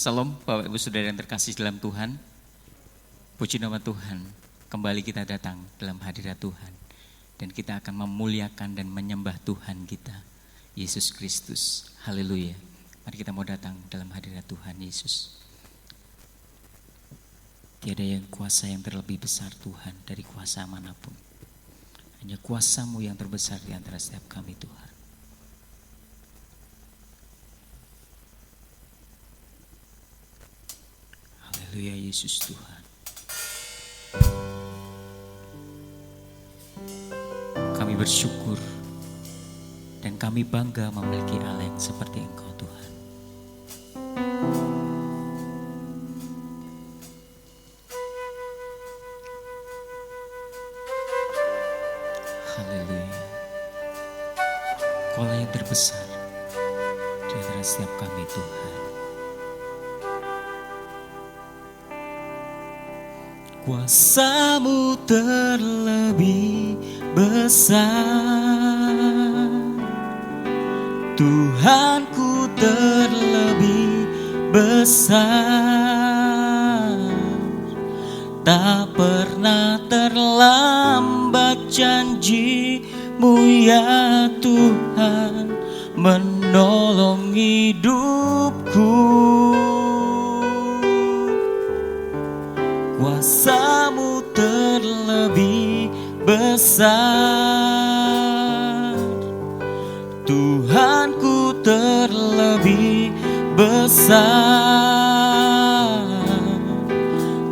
Salam Bapak Ibu Saudara yang terkasih dalam Tuhan. Puji nama Tuhan, kembali kita datang dalam hadirat Tuhan. Dan kita akan memuliakan dan menyembah Tuhan kita, Yesus Kristus. Haleluya. Mari kita mau datang dalam hadirat Tuhan Yesus. Tiada yang kuasa yang terlebih besar Tuhan dari kuasa manapun. Hanya kuasa-Mu yang terbesar di antara setiap kami Tuhan. Haleluya Yesus Tuhan. Kami bersyukur dan kami bangga memiliki Allah yang seperti Engkau Tuhan. Haleluya. Kau yang terbesar di antara setiap kami Tuhan. Kuasa-Mu terlebih besar, Tuhanku terlebih besar. Tak pernah terlambat janji-Mu ya Tuhan menolong hidupku. Kuasa-Mu terlebih besar, Tuhanku terlebih besar.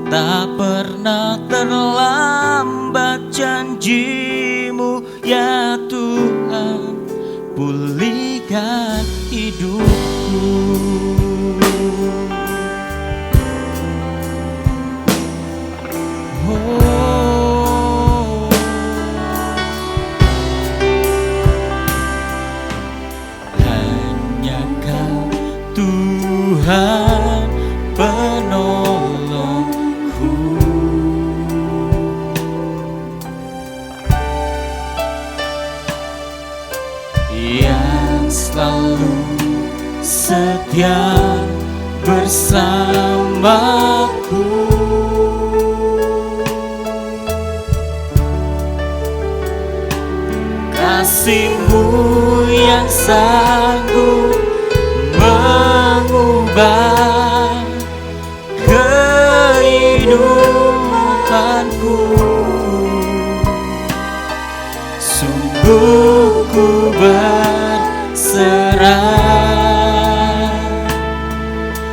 Tak pernah terlambat janji-Mu ya Tuhan, pulihkan hidupku. Hanya Kau Tuhan penolongku, yang selalu setia bersamaku. Kasih-Mu yang sanggup mengubah kehidupanku. Sungguh ku berserah,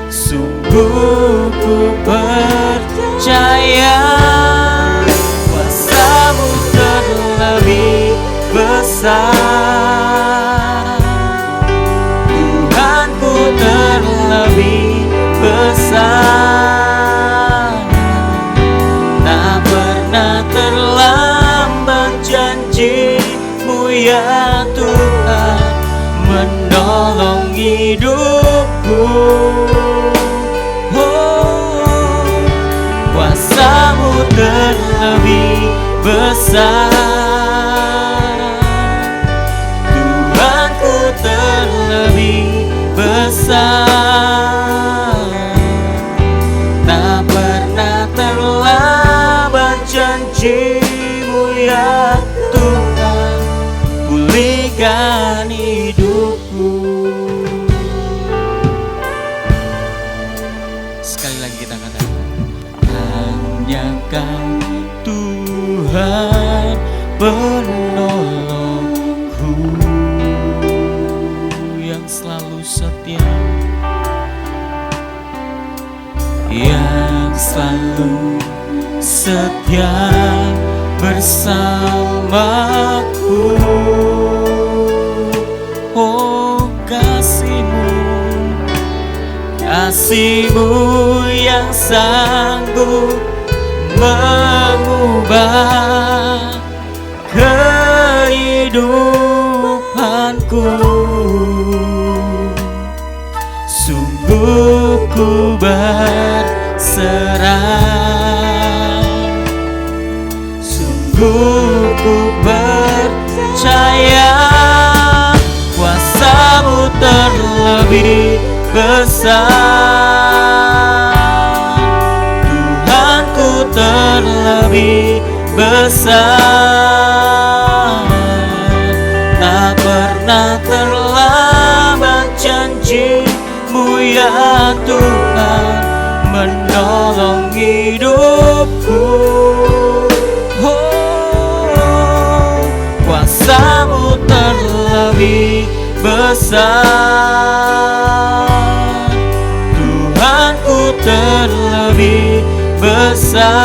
sungguh ku percaya. Kuasa-Mu terlebih besar, Tuhanku terlebih besar. Tak pernah terlambat janji-Mu ya Tuhan menolong hidupku. Oh, kuasa-Mu terlebih besar, terlebih besar. Tak pernah terlambat janji-Mu ya Tuhan, pulihkan hidupku. Sekali lagi kita katakan, hanya Kau Tuhan penolongku, selalu setia, yang selalu setia bersamaku. Oh, kasih-Mu, kasih-Mu yang sanggup mengubah kehidupanku. Sungguh ku berserah, sungguh ku percaya. Kuasa-Mu terlebih besar, besar. Tak pernah terlambat janji-Mu ya Tuhan menolong hidupku. Oh, kuasa-Mu terlebih besar, Tuhanku terlebih besar.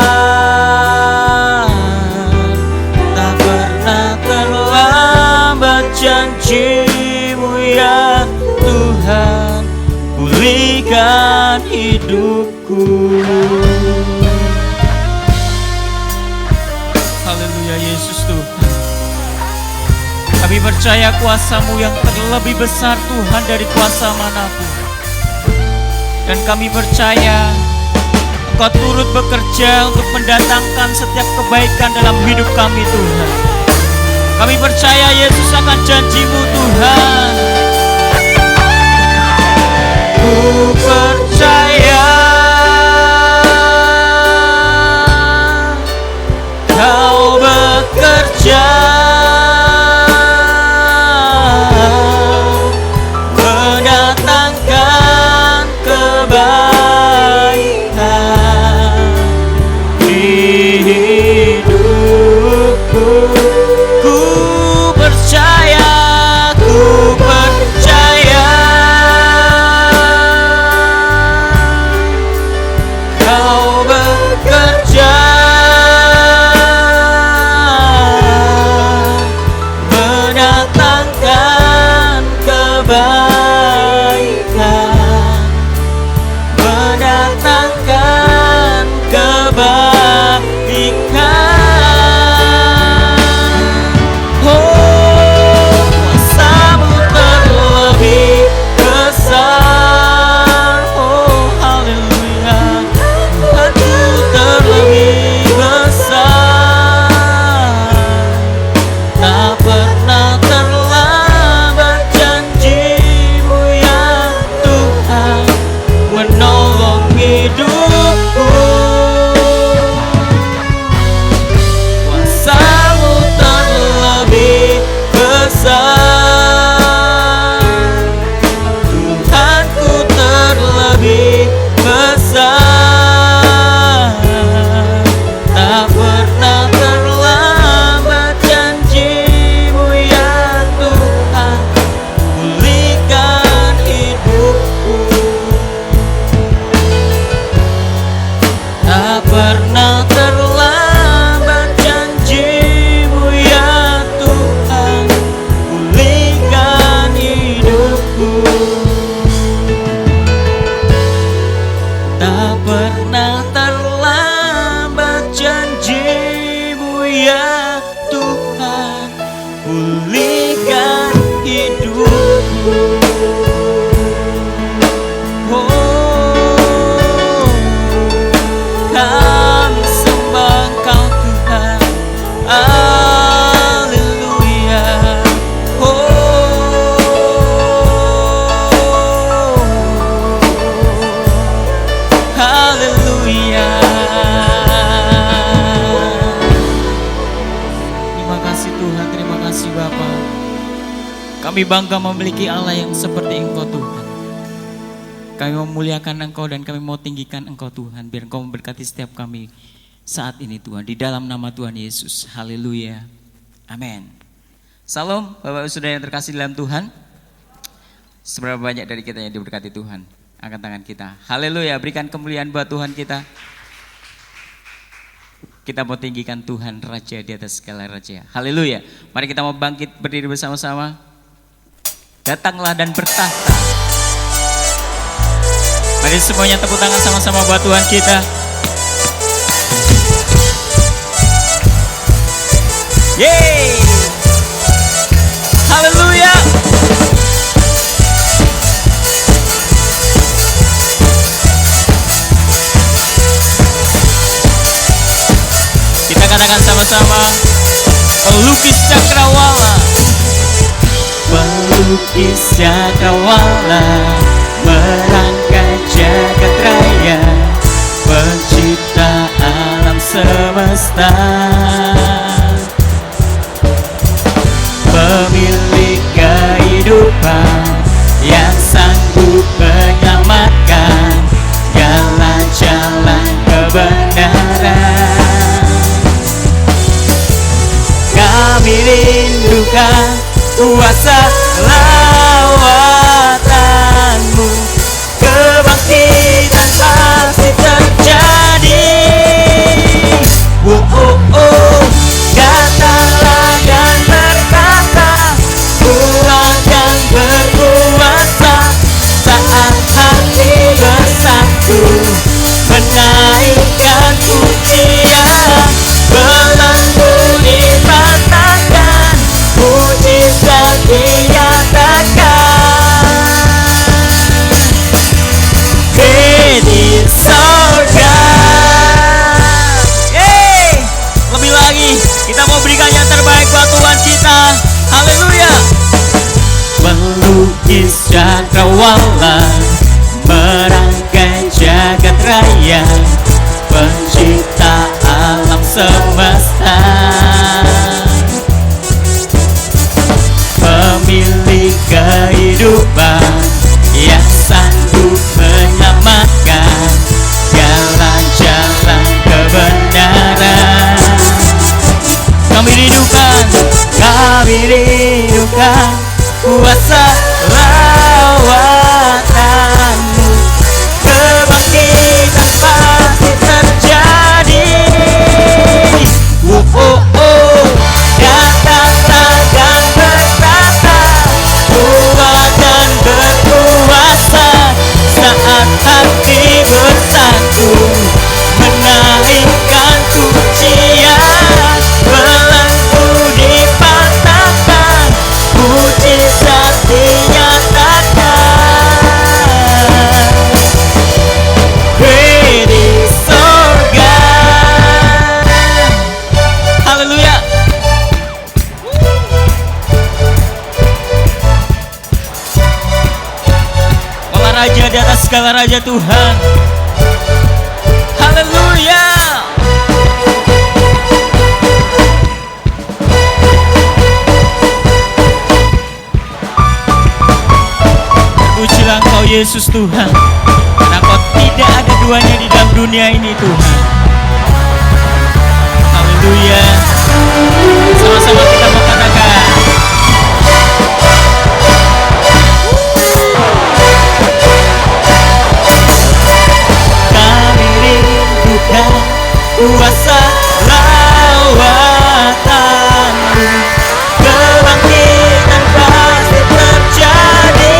Tak pernah terlambat janji-Mu ya Tuhan, pulihkan hidupku. Haleluya Yesus Tuhan. Kami percaya kuasa-Mu yang terlebih besar Tuhan dari kuasa manapun. Dan kami percaya Engkau turut bekerja untuk mendatangkan setiap kebaikan dalam hidup kami Tuhan. Kami percaya Yesus akan janji-Mu Tuhan. Ku percaya Kau bekerja mendatangkan kebaikan di hidupku. Ku percaya Kau bekerja mendatangkan kebaikan, mendatangkan kebaikan. Oh, kuasa-Mu terlebih besar. Oh, haleluya. Tuhanku terlebih besar. Tak pernah terlambat janji-Mu ya Tuhan menolong hidupku. Kuasa-Mu terlebih besar, Tuhanku terlebih besar. Tak pernah terlambat janji-Mu ya Tuhan, pulihkan hidupku. Tak pernah terlambat janji-Mu ya Tuhan, pulihkan hidupku. Tak pernah terlambat janji-Mu ya Tuhan, pulihkan hidupku. Oh, kami sembah Engkau Tuhan. Haleluya. Oh, haleluya. Terima kasih Tuhan, terima kasih Bapa. Kami bangga memiliki Allah yang seperti Engkau Tuhan. Kami memuliakan Engkau dan kami mau tinggikan Engkau Tuhan. Biar Engkau memberkati setiap kami saat ini Tuhan. Di dalam nama Tuhan Yesus. Haleluya. Amin. Salam Bapak Ibu Saudara yang terkasih dalam Tuhan. Seberapa banyak dari kita yang diberkati Tuhan? Angkat tangan kita. Haleluya. Berikan kemuliaan buat Tuhan kita. Kita mau tinggikan Tuhan Raja di atas segala raja. Haleluya. Mari kita mau bangkit berdiri bersama-sama. Datanglah dan bertahta. Mari semuanya tepuk tangan sama-sama buat Tuhan kita. Yeay. Haleluya. Kita katakan sama-sama, pelukis cakrawala. Pelukis cakrawala, merangkai jagat raya, pencipta alam semesta. yang sanggup menyelamatkan jalan-jalan kebenaran. Kami rindukan kuasa lawatanmu, kebangkitan pasti terjadi. Datanglah dan berkata, Ku akan berkuasa. Saat hati bersatu menaikkan pujian, belenggu dipatahkan, mujizat dinyatakan. Di sorga. Lebih lagi, kita mau berikan yang terbaik buat Tuhan kita. Haleluya. Melukis cakrawala, merangkai jagat raya, pencipta alam semesta, pemilik kehidupan yang sanggup menyelamatkan jalan-jalan kebenaran. Kami rindukan kuasa lawatanmu, kebangkitan pasti terjadi. Datanglah dan berkata, Ku akan berkuasa. Saat hati bersatu menaikkan pujian, belenggu dipatahkan, mujizat dinyatakan. Di sorga. Haleluya. Allah Raja di atas segala raja Tuhan. Haleluya. Pujilah Engkau Yesus Tuhan, karena Kau tidak ada duanya di dalam dunia ini Tuhan. Haleluya. Sama-sama kita mau katakan. Kami rindukan kuasa lawatanmu, kebangkitan pasti terjadi.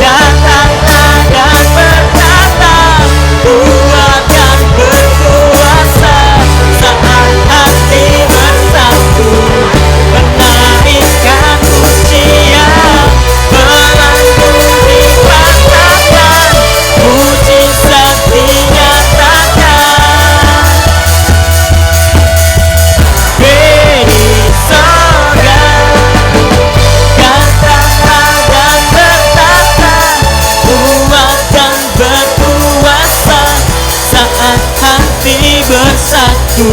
Datanglah dan berkata, Ku akan berkuasa. Saat hati bersatu menaikkan pujian, belenggu dipatahkan, mujizat dinyatakan. Di sorga. Datanglah dan berkata, Ku akan berkuasa. Saat hati bersatu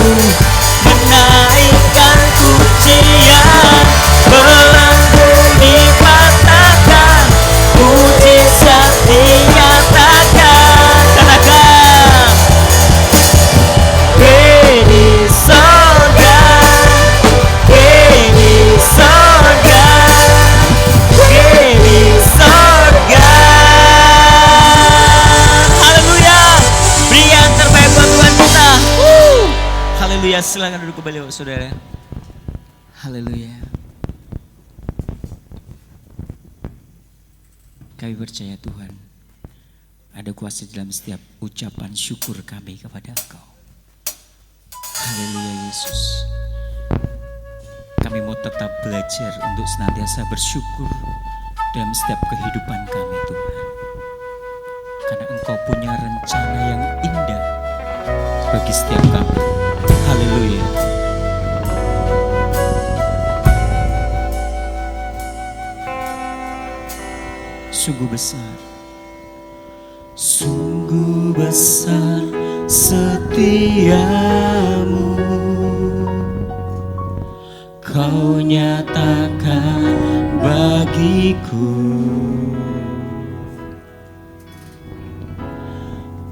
menaikkan pujian, belenggu dipatahkan, mujizat dinyatakan. Katakan. Di sorga. Di sorga. Di sorga. Haleluya. Beri yang terbaik buat Tuhan kita. Haleluya. Silakan duduk kembali Bapak Saudara. Haleluya. Kami percaya Tuhan, ada kuasa dalam setiap ucapan syukur kami kepada Engkau. Haleluya Yesus. Kami mau tetap belajar untuk senantiasa bersyukur dalam setiap kehidupan kami Tuhan. Karena Engkau punya rencana yang indah bagi setiap kami. Haleluya. Sungguh besar, sungguh besar setiamu. Kau nyatakan bagiku.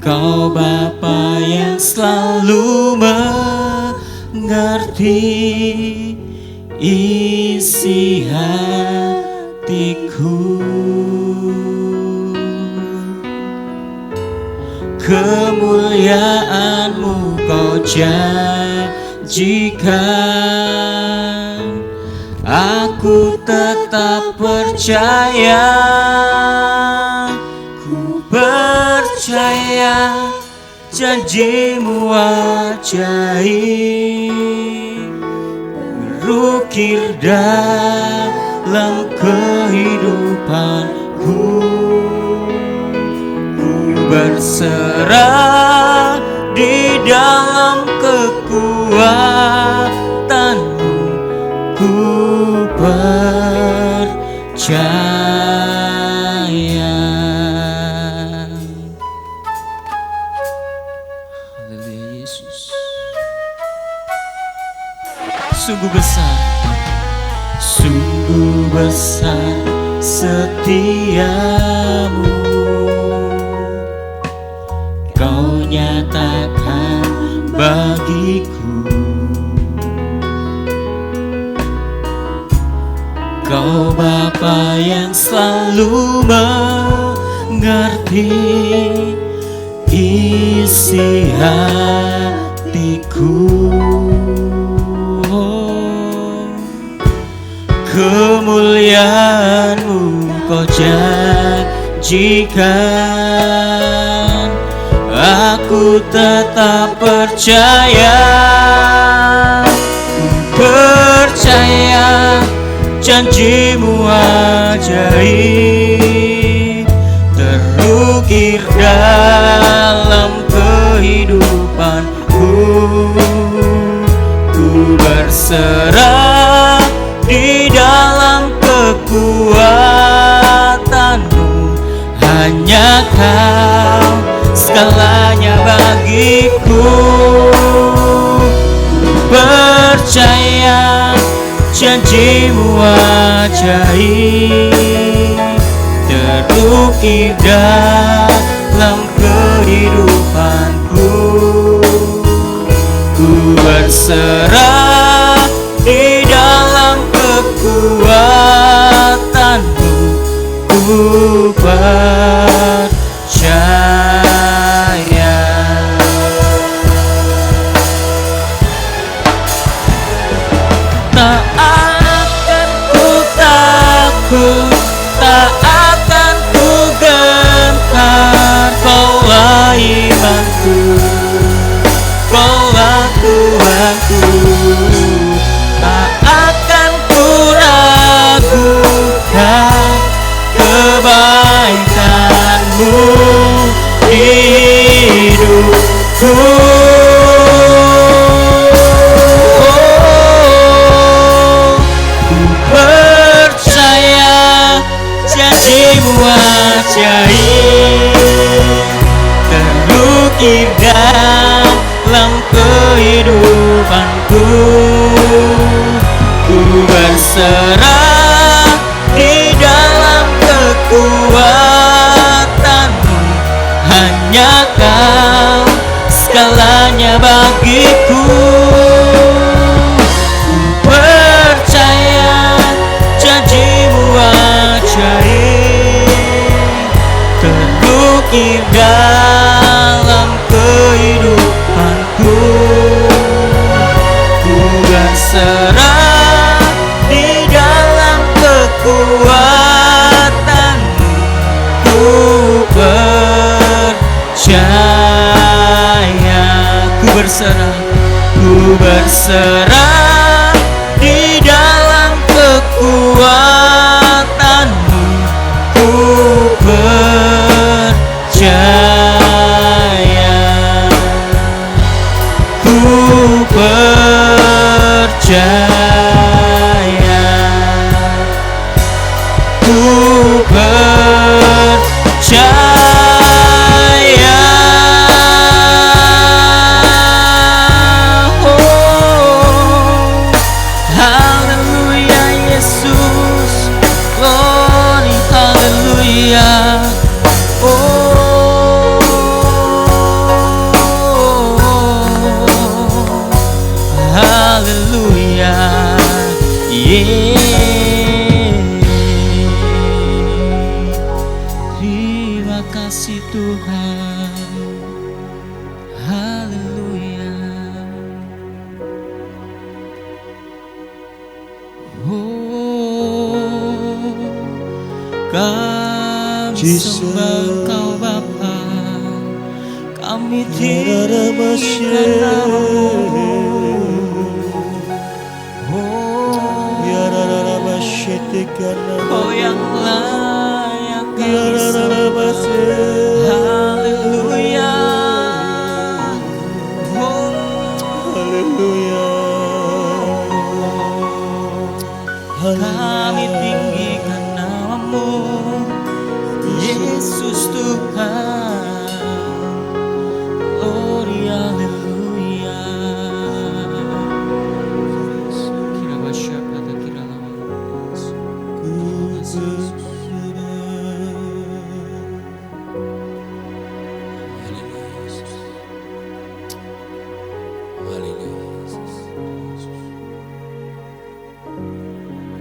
Kau Bapa yang selalu mengerti isi hatiku. Kemuliaan-Mu Kau janjikan, aku tetap percaya. Ku percaya janji-Mu ajaib, berukir dalam kehidupanku. Ku berserah di dalam kekuatan-Mu, ku percaya. Haleluya Yesus. Sungguh besar, sungguh besar setia-Mu. Kau nyatakan bagiku. Kau Bapa yang selalu mengerti isi hatiku. Kemuliaan-Mu Kau janjikan, aku tetap percaya. Ku percaya janji-Mu ajaib, terukir dalam kehidupanku. Ku berserah di dalam kekuatan-Mu, hanya Kau segalanya bagiku. Percaya janji-Mu ajaib, terukir dalam kehidupanku. Ku berserah di dalam kekuatan-Mu, ku percaya. Tak akan ku takut, tak akan ku gentar. Kaulah imanku, Kaulah Tuhanku. Tak akan ku ragukan kebaikan-Mu di hidupku. Ku percaya janji-Mu ajaib, terukir dalam kehidupanku. Ku berserah di dalam kekuatan-Mu, hanya Kau segalanya bagiku. Ku percaya janji-Mu ajaib, terukir dalam kehidupanku. Ku berserah di dalam kekuatan-Mu, ku percaya. Ku berserah di dalam kekuatan-Mu, ku percaya. Ku percaya, ku percaya. Oh, haleluya Yesus, Lord haleluya, terima kasih Tuhan, haleluya. Kami sembah Engkau Bapa, kami tinggikan namamu. Oh yang layak kami sembah, haleluya, Haleluya. kami tinggikan namamu, Yesus Tuhan. Glory, haleluya. Kira basyaka tak kira lama.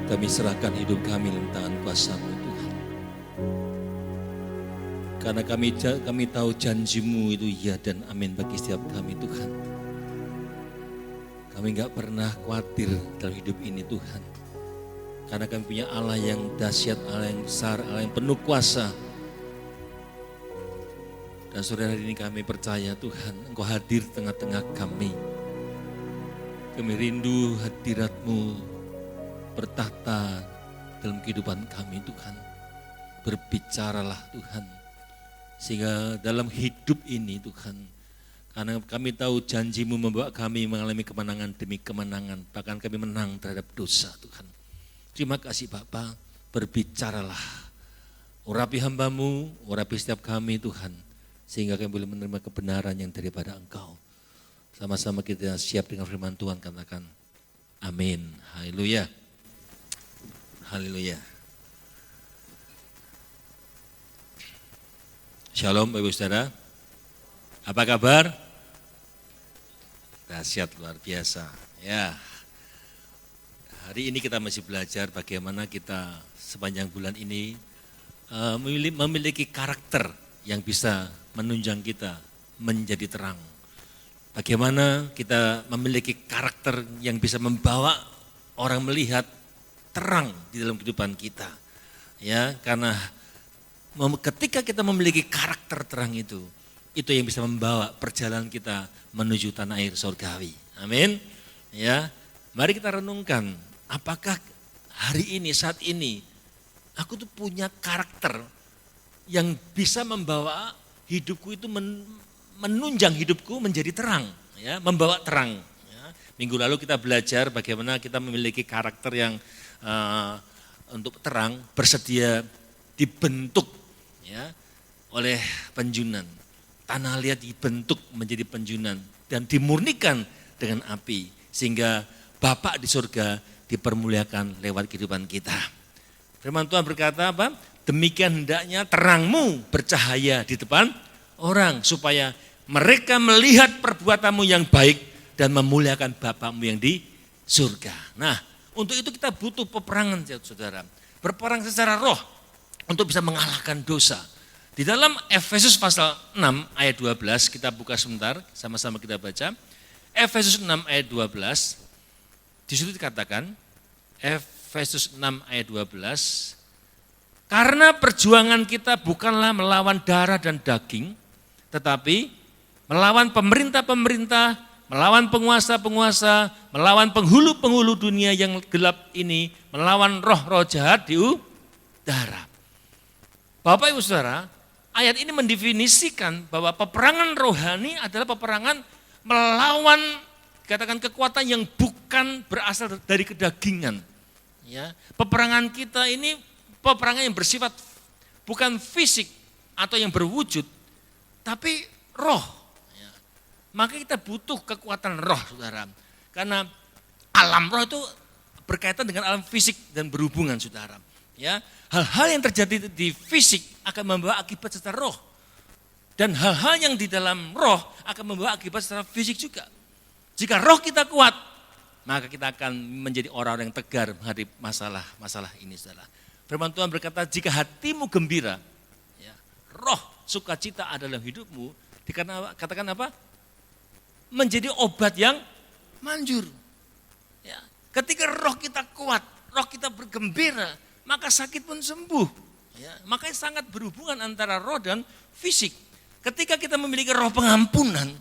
Kami serahkan hidup kami dalam tangan kuasa-Mu Tuhan. Karena kami tahu janji-Mu itu ya dan amin bagi setiap kami Tuhan. Kami enggak pernah khawatir dalam hidup ini Tuhan. Karena kami punya Allah yang dahsyat, Allah yang besar, Allah yang penuh kuasa. Dan sore hari ini kami percaya Tuhan, Engkau hadir tengah-tengah kami. Kami rindu hadirat-Mu bertahta dalam kehidupan kami Tuhan. Berbicaralah Tuhan. Sehingga dalam hidup ini Tuhan, karena kami tahu janji-Mu membawa kami mengalami kemenangan demi kemenangan. Bahkan kami menang terhadap dosa Tuhan. Terima kasih Bapa, berbicaralah. Urapi hamba-Mu, urapi setiap kami Tuhan. Sehingga kami boleh menerima kebenaran yang daripada Engkau. Sama-sama kita siap dengan firman Tuhan, katakan amin. Haleluya. Haleluya. Shalom Bapak Ibu Saudara. Apa kabar? Dahsyat luar biasa. Ya. Hari ini kita masih belajar bagaimana kita sepanjang bulan ini memiliki karakter yang bisa menunjang kita menjadi terang. Bagaimana kita memiliki karakter yang bisa membawa orang melihat terang di dalam kehidupan kita. Ya, karena ketika kita memiliki karakter terang itu yang bisa membawa perjalanan kita menuju tanah air surgawi. Amin. Ya, mari kita renungkan, apakah hari ini, saat ini, aku tuh punya karakter yang bisa membawa hidupku itu menunjang hidupku menjadi terang, ya, membawa terang. Ya. Minggu lalu kita belajar bagaimana kita memiliki karakter yang untuk terang, bersedia dibentuk, ya, oleh penjunan. Tanah liat dibentuk menjadi penjunan dan dimurnikan dengan api sehingga Bapa di surga dipermuliakan lewat kehidupan kita. Firman Tuhan berkata apa? Demikian hendaknya terangmu bercahaya di depan orang supaya mereka melihat perbuatanmu yang baik dan memuliakan Bapamu yang di surga. Nah, untuk itu kita butuh peperangan, saudara. Berperang secara roh untuk bisa mengalahkan dosa. Di dalam Efesus pasal 6 ayat 12, kita buka sebentar, sama-sama kita baca. Efesus 6 ayat 12, di situ dikatakan, Efesus 6 ayat 12, karena perjuangan kita bukanlah melawan darah dan daging, tetapi melawan pemerintah-pemerintah, melawan penguasa-penguasa, melawan penghulu-penghulu dunia yang gelap ini, melawan roh-roh jahat di udara. Bapak Ibu Saudara, ayat ini mendefinisikan bahwa peperangan rohani adalah peperangan melawan katakan kekuatan yang bukan berasal dari kedagingan. Ya, peperangan kita ini peperangan yang bersifat bukan fisik atau yang berwujud, tapi roh. Maka kita butuh kekuatan roh, saudara. Karena alam roh itu berkaitan dengan alam fisik dan berhubungan, saudara. Ya, hal-hal yang terjadi di fisik akan membawa akibat secara roh. Dan hal-hal yang di dalam roh akan membawa akibat secara fisik juga. Jika roh kita kuat, maka kita akan menjadi orang-orang yang tegar menghadapi masalah ini, saudara. Firman Tuhan berkata, jika hatimu gembira, ya, roh sukacita adalah hidupmu, dikatakan apa? Menjadi obat yang manjur. Ya, ketika roh kita kuat, roh kita bergembira, maka sakit pun sembuh. Ya, makanya sangat berhubungan antara roh dan fisik. Ketika kita memiliki roh pengampunan,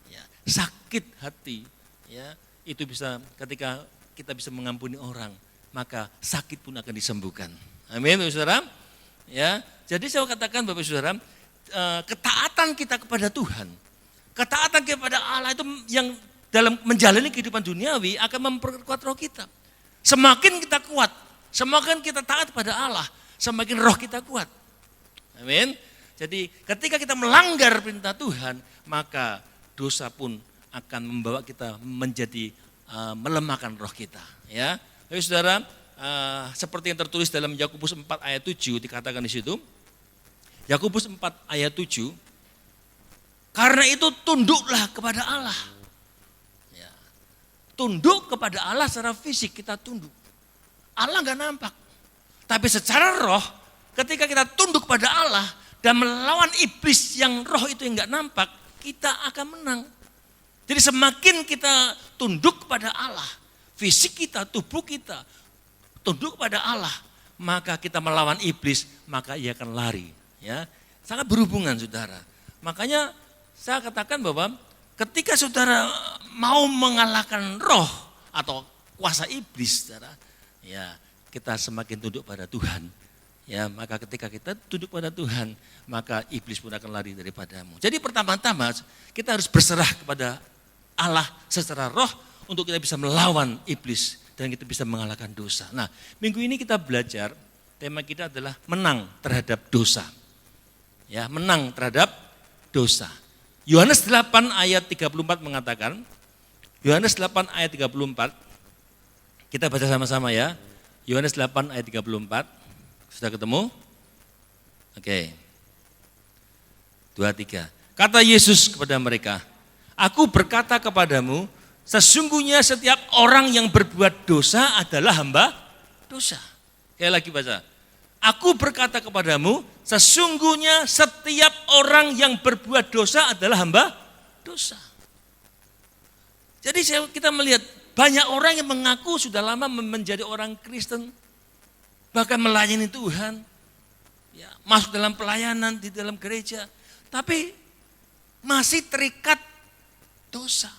ya, sakit hati, ya, itu bisa ketika kita bisa mengampuni orang, maka sakit pun akan disembuhkan. Amin, Bapak Saudara. Ya, jadi saya katakan Bapak Saudara, ketaatan kita kepada Tuhan, ketaatan kepada Allah itu yang dalam menjalani kehidupan duniawi akan memperkuat roh kita. Semakin kita kuat, semakin kita taat pada Allah, semakin roh kita kuat. Amin. Jadi ketika kita melanggar perintah Tuhan, maka dosa pun akan membawa kita menjadi melemahkan roh kita. Ya, jadi saudara, seperti yang tertulis dalam Yakobus 4 ayat 7 dikatakan di situ. Yakobus 4 ayat 7. Karena itu tunduklah kepada Allah. Ya, tunduk kepada Allah secara fisik kita tunduk. Allah nggak nampak. Tapi secara roh, ketika kita tunduk pada Allah dan melawan iblis yang roh itu yang nggak nampak, kita akan menang. Jadi semakin kita tunduk pada Allah, fisik kita, tubuh kita tunduk pada Allah, maka kita melawan iblis, maka ia akan lari. Ya, sangat berhubungan, saudara. Makanya saya katakan bahwa ketika saudara mau mengalahkan roh atau kuasa iblis, saudara, ya kita semakin tunduk pada Tuhan. Ya, maka ketika kita tunduk pada Tuhan, maka iblis pun akan lari daripadamu. Jadi pertama-tama kita harus berserah kepada Allah secara roh untuk kita bisa melawan iblis dan kita bisa mengalahkan dosa. Nah, minggu ini kita belajar, tema kita adalah menang terhadap dosa. Ya, menang terhadap dosa. Yohanes 8 ayat 34 mengatakan, Yohanes 8 ayat 34, kita baca sama-sama ya. Yohanes 8 ayat 34, sudah ketemu? Oke. 2, 3. Kata Yesus kepada mereka, aku berkata kepadamu, sesungguhnya setiap orang yang berbuat dosa adalah hamba dosa. Sekali lagi baca. Aku berkata kepadamu, sesungguhnya setiap orang yang berbuat dosa adalah hamba dosa. Jadi kita melihat banyak orang yang mengaku sudah lama menjadi orang Kristen, bahkan melayani Tuhan, ya, masuk dalam pelayanan di dalam gereja, tapi masih terikat dosa.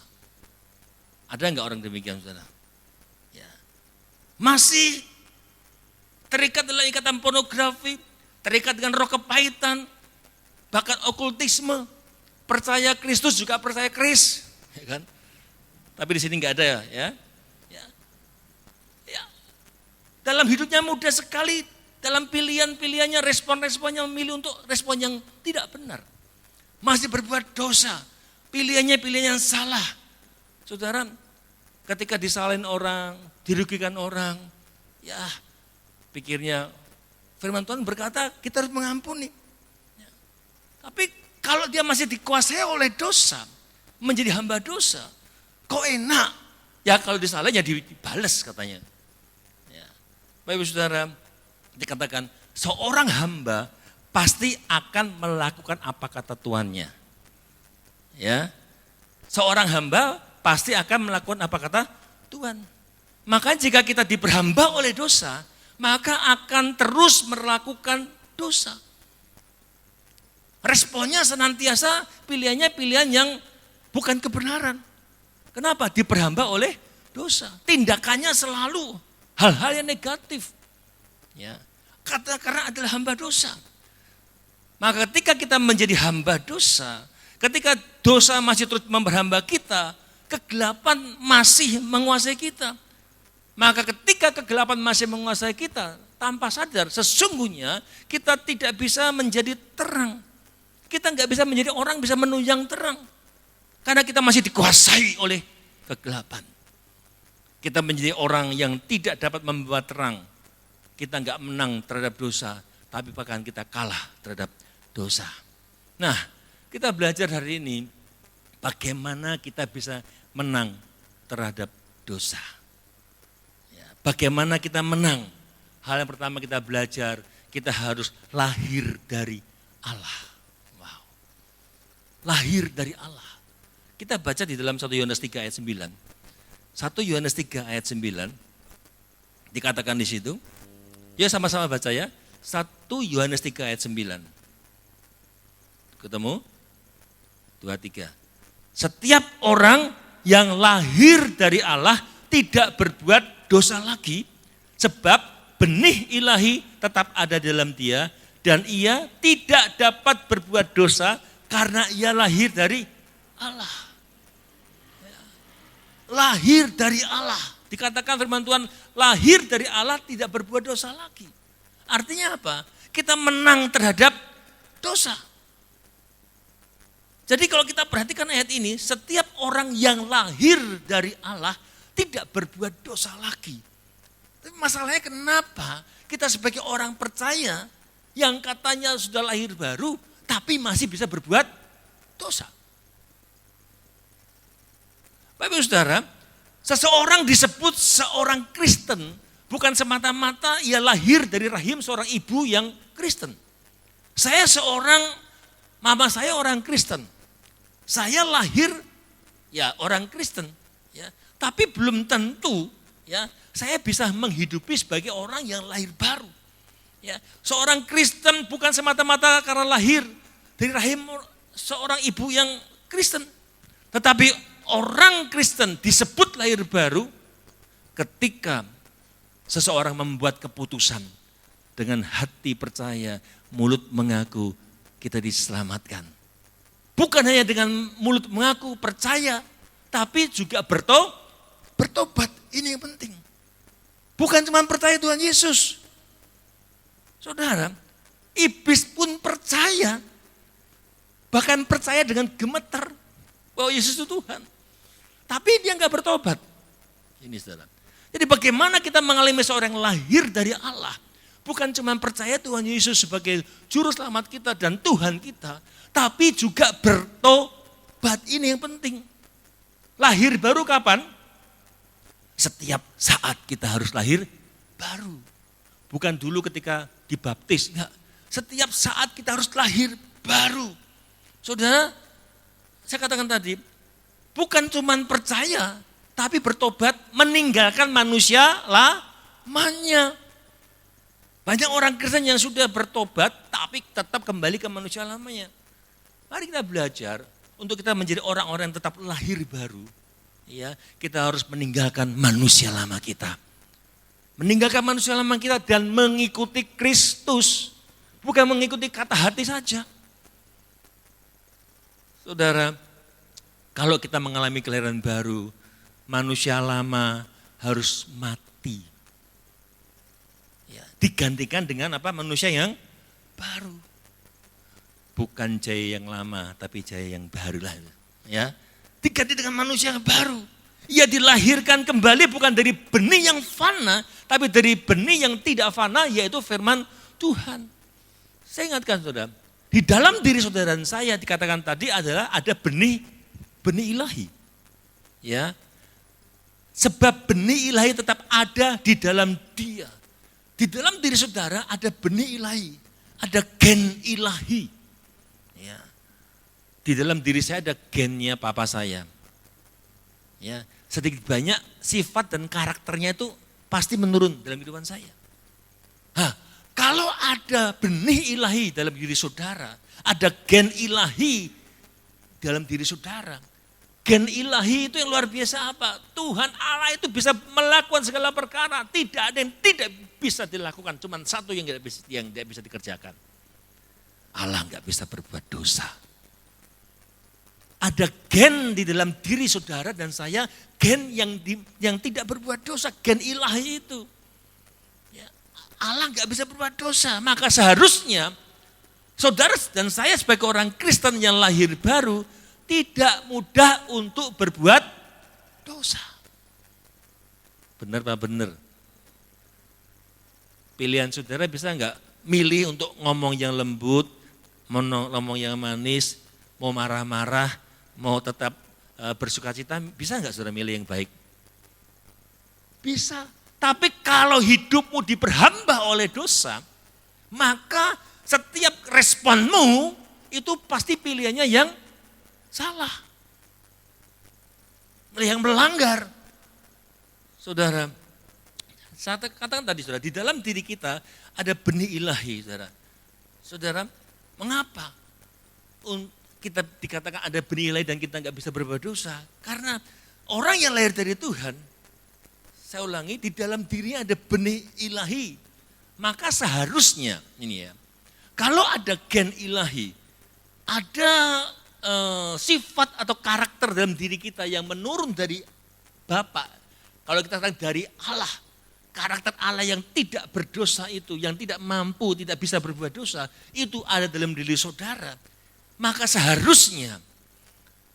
Ada enggak orang demikian, saudara? Ya. Masih terikat dalam ikatan pornografi, terikat dengan roh kepahitan, bahkan okultisme, percaya Kristus juga percaya Kris, ya kan? Tapi di sini enggak ada ya. Ya. Dalam hidupnya mudah sekali, dalam pilihan-pilihannya, respon-responnya memilih untuk respon yang tidak benar. Masih berbuat dosa, pilihannya pilihan yang salah. Saudara, ketika disalahin orang, dirugikan orang, ya pikirnya firman Tuhan berkata kita harus mengampuni. Ya. Tapi kalau dia masih dikuasai oleh dosa, menjadi hamba dosa, kok enak? Ya kalau disalahin ya dibales katanya. Ya. Bapak saudara, dikatakan seorang hamba pasti akan melakukan apa kata tuannya. Ya, seorang hamba pasti akan melakukan apa kata Tuhan. Maka jika kita diperhamba oleh dosa, maka akan terus melakukan dosa. Responnya senantiasa pilihannya pilihan yang bukan kebenaran. Kenapa? Diperhamba oleh dosa. Tindakannya selalu hal-hal yang negatif. Ya, karena adalah hamba dosa. Maka ketika kita menjadi hamba dosa, ketika dosa masih terus memperhamba kita, kegelapan masih menguasai kita. Maka ketika kegelapan masih menguasai kita, tanpa sadar sesungguhnya kita tidak bisa menjadi terang. Kita nggak bisa menjadi orang bisa menunjang terang. Karena kita masih dikuasai oleh kegelapan. Kita menjadi orang yang tidak dapat membawa terang. Kita nggak menang terhadap dosa, tapi bahkan kita kalah terhadap dosa. Nah, kita belajar hari ini bagaimana kita bisa menang terhadap dosa. Ya, bagaimana kita menang? Hal yang pertama kita belajar, kita harus lahir dari Allah. Wow. Lahir dari Allah. Kita baca di dalam 1 Yohanes 3 ayat 9. 1 Yohanes 3 ayat 9 dikatakan di situ. Ya sama-sama baca ya. 1 Yohanes 3 ayat 9. Ketemu? 2, 3. Setiap orang yang lahir dari Allah tidak berbuat dosa lagi, sebab benih ilahi tetap ada dalam dia dan ia tidak dapat berbuat dosa karena ia lahir dari Allah. Lahir dari Allah. Dikatakan firman Tuhan, lahir dari Allah tidak berbuat dosa lagi. Artinya apa? Kita menang terhadap dosa. Jadi kalau kita perhatikan ayat ini, setiap orang yang lahir dari Allah tidak berbuat dosa lagi. Tapi masalahnya kenapa kita sebagai orang percaya yang katanya sudah lahir baru, tapi masih bisa berbuat dosa. Bapak Ibu Saudara, seseorang disebut seorang Kristen bukan semata-mata ia lahir dari rahim seorang ibu yang Kristen. Mama saya orang Kristen. Saya lahir ya orang Kristen, ya. Tapi belum tentu ya saya bisa menghidupi sebagai orang yang lahir baru. Ya, seorang Kristen bukan semata-mata karena lahir dari rahim seorang ibu yang Kristen. Tetapi orang Kristen disebut lahir baru ketika seseorang membuat keputusan dengan hati percaya, mulut mengaku kita diselamatkan. Bukan hanya dengan mulut mengaku percaya, tapi juga bertobat. Ini yang penting. Bukan cuma percaya Tuhan Yesus. Saudara, iblis pun percaya. Bahkan percaya dengan gemeter bahwa Yesus itu Tuhan. Tapi dia enggak bertobat. Ini saudara. Jadi bagaimana kita mengalami seorang yang lahir dari Allah. Bukan cuma percaya Tuhan Yesus sebagai juru selamat kita dan Tuhan kita. Tapi juga bertobat, ini yang penting. Lahir baru kapan? Setiap saat kita harus lahir baru. Bukan dulu ketika dibaptis, enggak. Setiap saat kita harus lahir baru. Saudara, saya katakan tadi, bukan cuma percaya, tapi bertobat meninggalkan manusia lamanya. Banyak orang Kristen yang sudah bertobat, tapi tetap kembali ke manusia lamanya. Mari kita belajar untuk kita menjadi orang-orang yang tetap lahir baru. Ya, kita harus meninggalkan manusia lama kita. Meninggalkan manusia lama kita dan mengikuti Kristus. Bukan mengikuti kata hati saja. Saudara, kalau kita mengalami kelahiran baru, manusia lama harus mati. Ya, digantikan dengan apa? Manusia yang baru. Bukan Jaya yang lama, tapi Jaya yang baru lah. Ya, diganti dengan manusia yang baru. Ia dilahirkan kembali bukan dari benih yang fana, tapi dari benih yang tidak fana, yaitu firman Tuhan. Saya ingatkan saudara, di dalam diri saudara dan saya dikatakan tadi adalah ada benih ilahi. Ya, sebab benih ilahi tetap ada di dalam dia. Di dalam diri saudara ada benih ilahi, ada gen ilahi. Ya. Di dalam diri saya ada gennya papa saya. Ya, sedikit banyak sifat dan karakternya itu pasti menurun dalam kehidupan saya. Kalau ada benih ilahi dalam diri saudara, ada gen ilahi dalam diri saudara. Gen ilahi itu yang luar biasa apa? Tuhan Allah itu bisa melakukan segala perkara. Tidak ada yang tidak bisa dilakukan. Cuma satu yang tidak bisa dikerjakan. Allah enggak bisa berbuat dosa. Ada gen di dalam diri saudara dan saya, gen yang tidak berbuat dosa, gen ilahi itu. Ya, Allah enggak bisa berbuat dosa, maka seharusnya saudara dan saya sebagai orang Kristen yang lahir baru tidak mudah untuk berbuat dosa. Benar Pak, benar. Pilihan saudara bisa enggak milih untuk ngomong yang lembut, mau ngomong yang manis, mau marah-marah, mau tetap bersuka cita, bisa enggak saudara milih yang baik? bisa. Tapi kalau hidupmu diperhamba oleh dosa, maka setiap responmu itu pasti pilihannya yang salah. Yang melanggar. Saudara, saya katakan tadi saudara, di dalam diri kita ada benih ilahi saudara. Saudara, mengapa kita dikatakan ada benih ilahi dan kita nggak bisa berbuat dosa? Karena orang yang lahir dari Tuhan, saya ulangi, di dalam dirinya ada benih ilahi. Maka seharusnya, ini ya, kalau ada gen ilahi, ada sifat atau karakter dalam diri kita yang menurun dari Bapa. Kalau kita katakan dari Allah, karakter Allah yang tidak berdosa itu, yang tidak mampu, tidak bisa berbuat dosa, itu ada dalam diri saudara. Maka seharusnya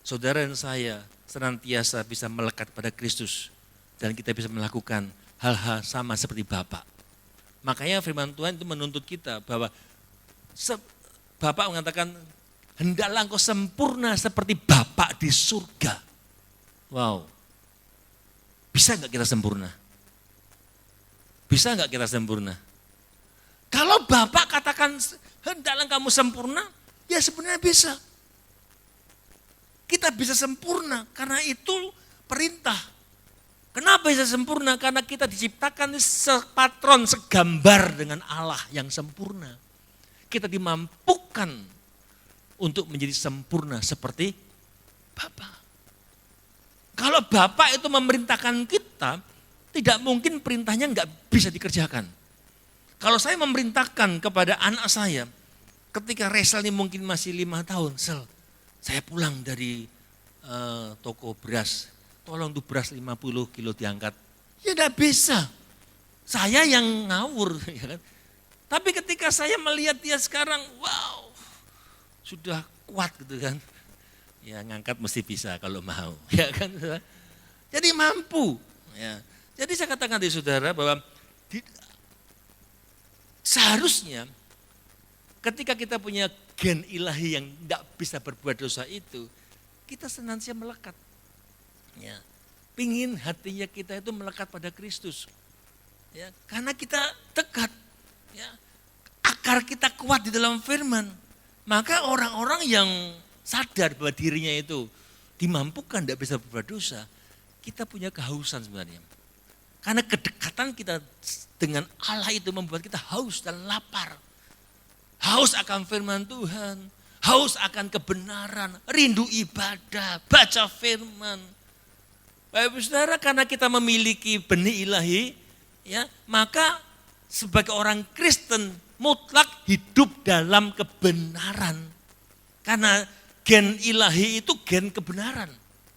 saudara dan saya senantiasa bisa melekat pada Kristus. Dan kita bisa melakukan hal-hal sama seperti Bapa. Makanya firman Tuhan itu menuntut kita bahwa Bapa mengatakan, hendaklah engkau sempurna seperti Bapa di surga. Wow. Bisa enggak kita sempurna? Bisa enggak kita sempurna? Kalau Bapak katakan hendaklah kamu sempurna, ya sebenarnya bisa. Kita bisa sempurna karena itu perintah. Kenapa bisa sempurna? Karena kita diciptakan sepatron, segambar dengan Allah yang sempurna. Kita dimampukan untuk menjadi sempurna seperti Bapa. Kalau Bapak itu memerintahkan kita, tidak mungkin perintahnya enggak bisa dikerjakan. Kalau saya memerintahkan kepada anak saya, ketika Resel ini mungkin masih 5 tahun, Sel, saya pulang dari toko beras, tolong tuh beras 50 kilo diangkat. Ya enggak bisa, saya yang ngawur. Ya kan? Tapi ketika saya melihat dia sekarang, wow, sudah kuat gitu kan. Ya ngangkat mesti bisa kalau mau, ya kan. Jadi mampu. Ya. Jadi saya katakan di saudara bahwa seharusnya ketika kita punya gen ilahi yang tidak bisa berbuat dosa itu, kita senantiasa melekat. Ya. Pingin hatinya kita itu melekat pada Kristus. Ya. Karena kita dekat. Ya. Akar kita kuat di dalam firman. Maka orang-orang yang sadar bahwa dirinya itu dimampukan tidak bisa berbuat dosa, kita punya kehausan sebenarnya. Karena kedekatan kita dengan Allah itu membuat kita haus dan lapar. Haus akan firman Tuhan, haus akan kebenaran, rindu ibadah, baca firman. Bapak Ibu Saudara, karena kita memiliki benih ilahi, ya, maka sebagai orang Kristen mutlak hidup dalam kebenaran. Karena gen ilahi itu gen kebenaran.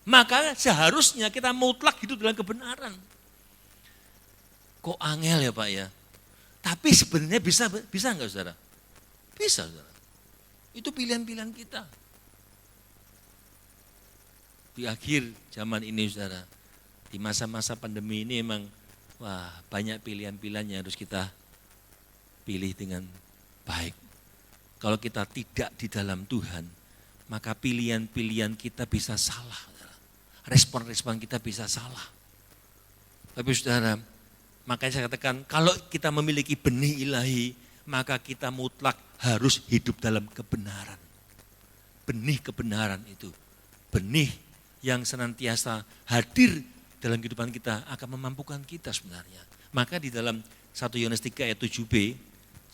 Maka seharusnya kita mutlak hidup dalam kebenaran. Kok angel ya Pak ya? Tapi sebenarnya bisa enggak saudara? Bisa saudara. Itu pilihan-pilihan kita. Di akhir zaman ini saudara, di masa-masa pandemi ini memang wah banyak pilihan-pilihan yang harus kita pilih dengan baik. Kalau kita tidak di dalam Tuhan, maka pilihan-pilihan kita bisa salah. Respon-respon kita bisa salah. Tapi saudara, makanya saya katakan kalau kita memiliki benih ilahi, maka kita mutlak harus hidup dalam kebenaran. Benih kebenaran itu, benih yang senantiasa hadir dalam kehidupan kita akan memampukan kita sebenarnya. Maka di dalam 1 Yohanes 3 ayat 7b,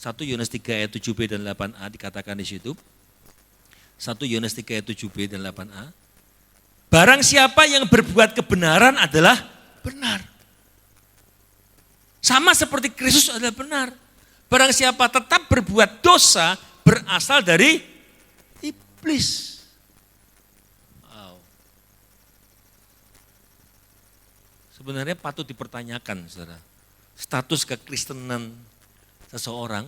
1 Yohanes 3 ayat 7b dan 8a dikatakan di situ. 1 Yohanes 3 ayat 7b dan 8a. Barang siapa yang berbuat kebenaran adalah benar. Sama seperti Kristus adalah benar. Barang siapa tetap berbuat dosa berasal dari iblis. Wow. Sebenarnya patut dipertanyakan, saudara. Status kekristenan seseorang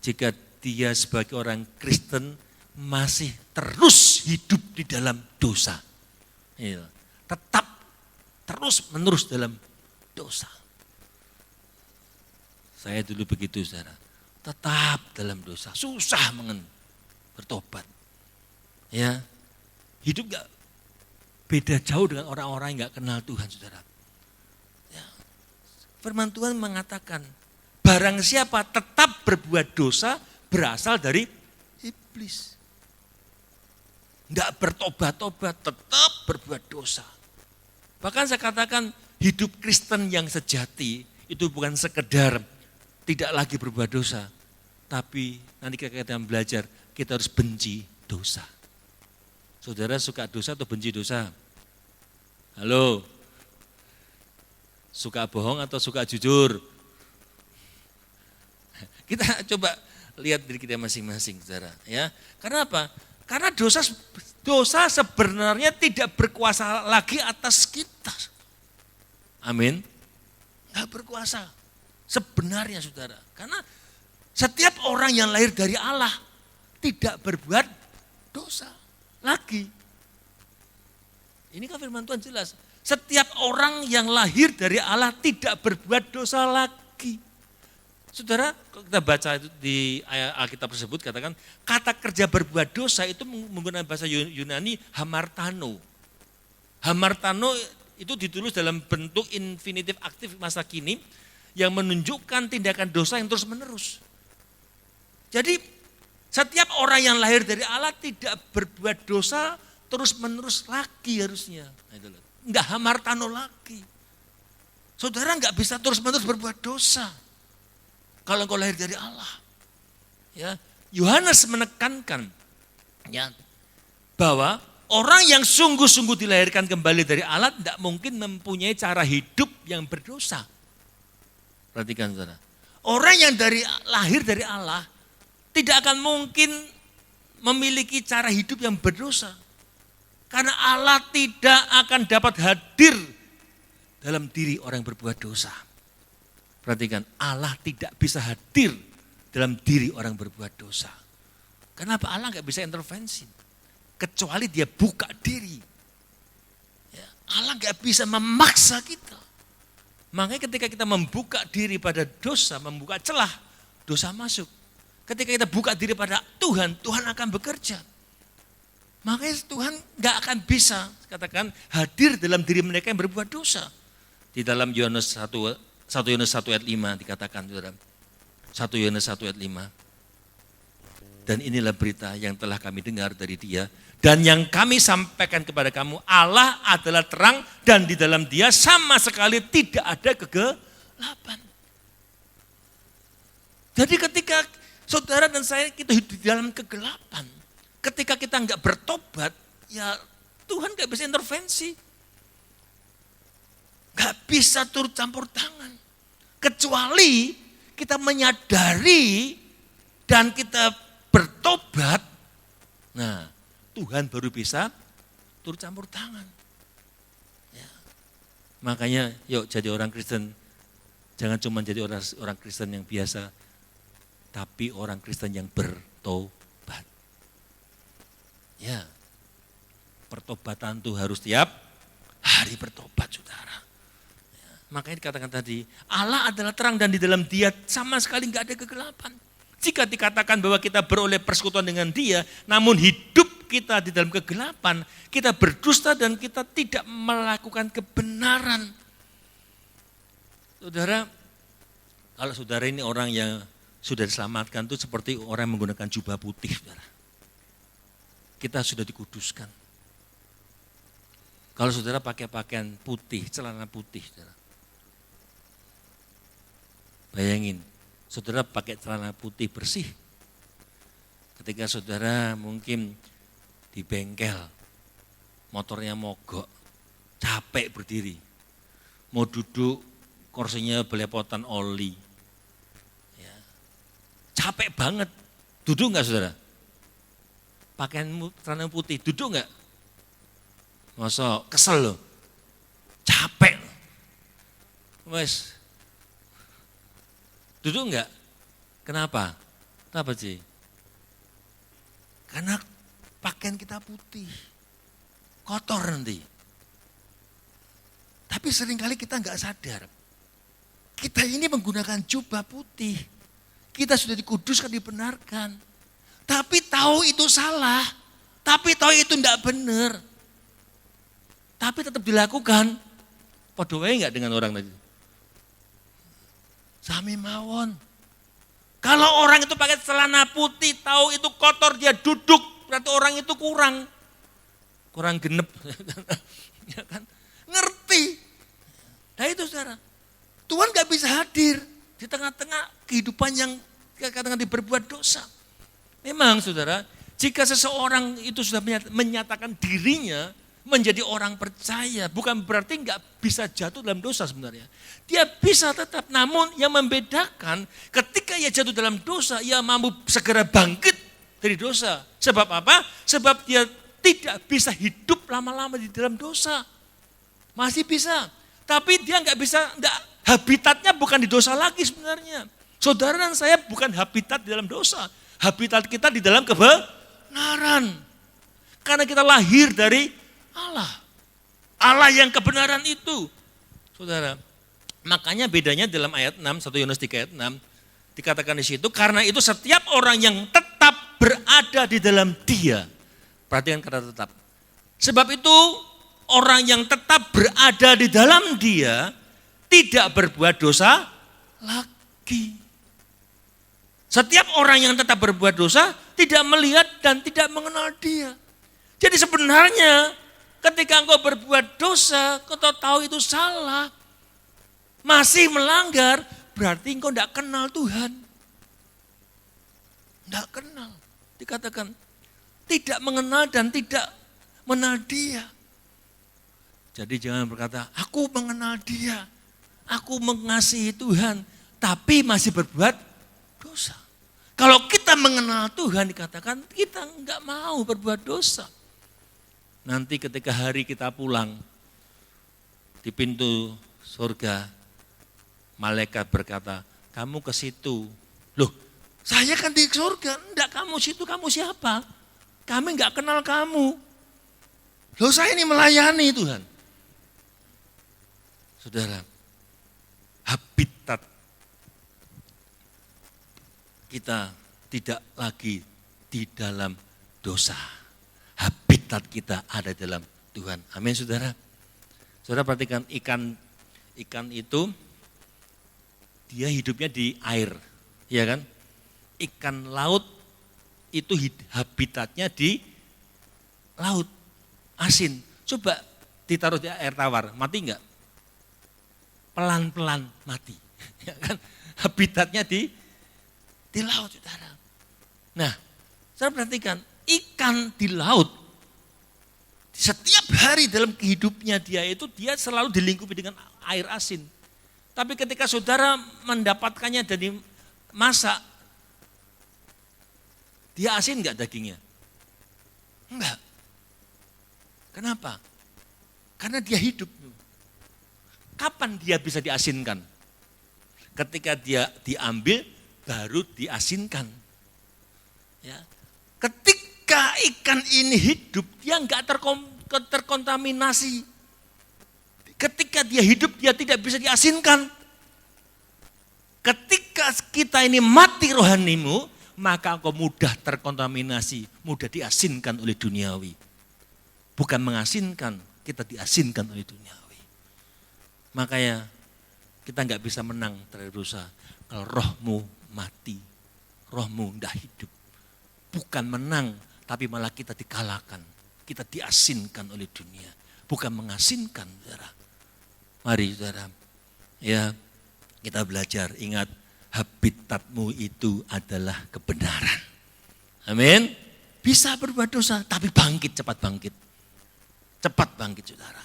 jika dia sebagai orang Kristen masih terus hidup di dalam dosa. Tetap terus menerus dalam dosa. Saya dulu begitu saudara, tetap dalam dosa, susah bertobat. Ya, hidup gak beda jauh dengan orang-orang yang gak kenal Tuhan saudara. Ya, Firman Tuhan mengatakan, barang siapa tetap berbuat dosa berasal dari iblis. Enggak bertobat-tobat, tetap berbuat dosa. Bahkan saya katakan hidup Kristen yang sejati itu bukan sekedar tidak lagi berbuat dosa. Tapi nanti kita belajar, kita harus benci dosa. Saudara suka dosa atau benci dosa? Halo? Suka bohong atau suka jujur? Kita coba lihat diri kita masing-masing, saudara. Ya, karena apa? Karena dosa sebenarnya tidak berkuasa lagi atas kita. Amin. Enggak berkuasa sebenarnya, saudara. Karena setiap orang yang lahir dari Allah tidak berbuat dosa lagi. Ini kan firman Tuhan jelas. Setiap orang yang lahir dari Allah tidak berbuat dosa lagi. Saudara, kalau kita baca itu di ayat Alkitab tersebut katakan kata kerja berbuat dosa itu menggunakan bahasa Yunani hamartano. Hamartano itu ditulis dalam bentuk infinitif aktif masa kini yang menunjukkan tindakan dosa yang terus menerus. Jadi setiap orang yang lahir dari Allah tidak berbuat dosa terus menerus lagi harusnya. Enggak hamartano lagi. Saudara enggak bisa terus menerus berbuat dosa kalau engkau lahir dari Allah. Ya, Yohanes menekankan ya bahwa orang yang sungguh-sungguh dilahirkan kembali dari Allah tidak mungkin mempunyai cara hidup yang berdosa. Perhatikan saudara. Orang yang lahir dari Allah tidak akan mungkin memiliki cara hidup yang berdosa. Karena Allah tidak akan dapat hadir dalam diri orang yang berbuat dosa. Perhatikan, Allah tidak bisa hadir dalam diri orang yang berbuat dosa. Kenapa? Allah nggak bisa intervensi. Kecuali dia buka diri. Ya, Allah nggak bisa memaksa kita. Makanya ketika kita membuka diri pada dosa, membuka celah, dosa masuk. Ketika kita buka diri pada Tuhan, Tuhan akan bekerja. Makanya Tuhan gak akan bisa katakan hadir dalam diri mereka yang berbuat dosa. Di dalam Yohanes 1 ayat 5 dikatakan, 1 Yohanes 1 ayat 5. Dan inilah berita yang telah kami dengar dari Dia dan yang kami sampaikan kepada kamu, Allah adalah terang dan di dalam Dia sama sekali tidak ada kegelapan. Jadi ketika saudara dan saya kita hidup di dalam kegelapan, ketika kita enggak bertobat, ya Tuhan enggak bisa intervensi. Enggak bisa turut campur tangan. Kecuali kita menyadari dan kita bertobat, nah Tuhan baru bisa turut campur tangan. Ya. Makanya yuk jadi orang Kristen, jangan cuma jadi orang Kristen yang biasa, tapi orang Kristen yang bertobat. Ya, pertobatan itu harus tiap hari bertobat, saudara. Ya, makanya dikatakan tadi, Allah adalah terang dan di dalam Dia sama sekali nggak ada kegelapan. Jika dikatakan bahwa kita beroleh persekutuan dengan Dia, namun hidup kita di dalam kegelapan, kita berdusta dan kita tidak melakukan kebenaran. Saudara, kalau saudara ini orang yang sudah diselamatkan itu seperti orang yang menggunakan jubah putih, saudara. Kita sudah dikuduskan. Kalau saudara pakai pakaian putih, celana putih, saudara. Bayangin, saudara pakai celana putih bersih. Ketika saudara mungkin di bengkel, motornya mogok, capek berdiri. Mau duduk, kursinya belepotan oli. Ya. Capek banget, duduk enggak saudara? Pakaian celana putih, duduk enggak? Masa kesel loh, capek loh. Wes, duduk enggak? Kenapa? Kenapa sih? Karena pakaian kita putih, kotor nanti. Tapi seringkali kita enggak sadar. Kita ini menggunakan jubah putih. Kita sudah dikuduskan, dibenarkan. Tapi tahu itu salah. Tapi tahu itu enggak benar. Tapi tetap dilakukan. Podo wae enggak dengan orang tadi? Sami mawon. Kalau orang itu pakai celana putih, tahu itu kotor, dia duduk, berarti orang itu kurang genep. Ya kan? Ngerti. Nah itu saudara, Tuhan gak bisa hadir di tengah-tengah kehidupan yang kadang-kadang berbuat dosa. Memang saudara, jika seseorang itu sudah menyatakan dirinya menjadi orang percaya, bukan berarti nggak bisa jatuh dalam dosa sebenarnya. Dia bisa tetap, namun yang membedakan ketika ia jatuh dalam dosa, ia mampu segera bangkit dari dosa. Sebab apa? Sebab dia tidak bisa hidup lama-lama di dalam dosa. Masih bisa, tapi dia nggak habitatnya bukan di dosa lagi sebenarnya. Saudara dan saya bukan habitat di dalam dosa. Habitat kita di dalam kebenaran. Karena kita lahir dari Allah. Allah yang kebenaran itu. Saudara, makanya bedanya dalam ayat 6, 1 Yohanes 3 ayat 6, dikatakan di situ, karena itu setiap orang yang tetap berada di dalam Dia. Perhatikan kata tetap. Sebab itu orang yang tetap berada di dalam Dia tidak berbuat dosa lagi. Setiap orang yang tetap berbuat dosa tidak melihat dan tidak mengenal Dia. Jadi sebenarnya ketika engkau berbuat dosa, kau tahu itu salah, masih melanggar, berarti engkau tidak kenal Tuhan. Tidak kenal. Dikatakan tidak mengenal dan tidak mengenal Dia. Jadi jangan berkata, aku mengenal Dia, aku mengasihi Tuhan, tapi masih berbuat dosa. Kalau kita mengenal Tuhan, dikatakan kita enggak mau berbuat dosa. Nanti ketika hari kita pulang, di pintu surga, malaikat berkata, kamu ke situ. Loh, saya kan di surga, enggak, kamu situ, kamu siapa? Kami enggak kenal kamu. Loh, saya ini melayani Tuhan. Saudara, habitat kita tidak lagi di dalam dosa. Habitat kita ada dalam Tuhan. Amin saudara. Saudara perhatikan ikan itu dia hidupnya di air, ya kan? Ikan laut itu habitatnya di laut, asin. Coba ditaruh di air tawar, mati enggak? Pelan-pelan mati. Ya kan? Habitatnya di laut, saudara. Nah, saya perhatikan ikan di laut, setiap hari dalam hidupnya dia selalu dilingkupi dengan air asin. Tapi ketika saudara mendapatkannya dari masak, dia asin enggak dagingnya? Enggak. Kenapa? Karena dia hidup. Kapan dia bisa diasinkan? Ketika dia diambil, baru diasinkan. Ya. Ketika ikan ini hidup, dia enggak terkontaminasi. Ketika dia hidup, dia tidak bisa diasinkan. Ketika kita ini mati rohanimu, maka engkau mudah terkontaminasi, mudah diasinkan oleh duniawi. Bukan mengasinkan, kita diasinkan oleh duniawi. Makanya kita enggak bisa menang terhadap dosa. Kalau rohmu mati, rohmu tidak hidup. Bukan menang, tapi malah kita dikalahkan. Kita diasinkan oleh dunia. Bukan mengasinkan, saudara. Mari saudara, ya kita belajar, ingat habitatmu itu adalah kebenaran. Amin. Bisa berbuat dosa, tapi bangkit, cepat bangkit. Cepat bangkit saudara.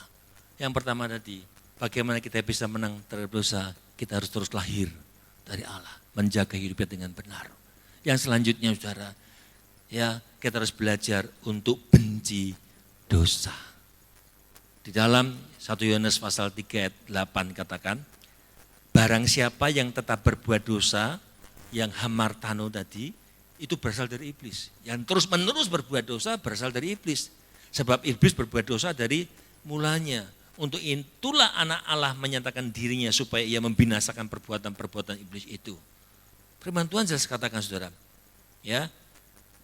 Yang pertama tadi, bagaimana kita bisa menang terhadap dosa, kita harus terus lahir dari Allah. Menjaga hidupnya dengan benar. Yang selanjutnya saudara, ya kita harus belajar untuk benci dosa. Di dalam 1 Yohanes pasal 3 ayat 8 katakan, barang siapa yang tetap berbuat dosa, yang hamartano tadi, itu berasal dari iblis. Yang terus menerus berbuat dosa berasal dari iblis. Sebab iblis berbuat dosa dari mulanya. Untuk itulah anak Allah menyatakan dirinya supaya ia membinasakan perbuatan-perbuatan iblis itu. Firman Tuhan jelas katakan saudara, ya,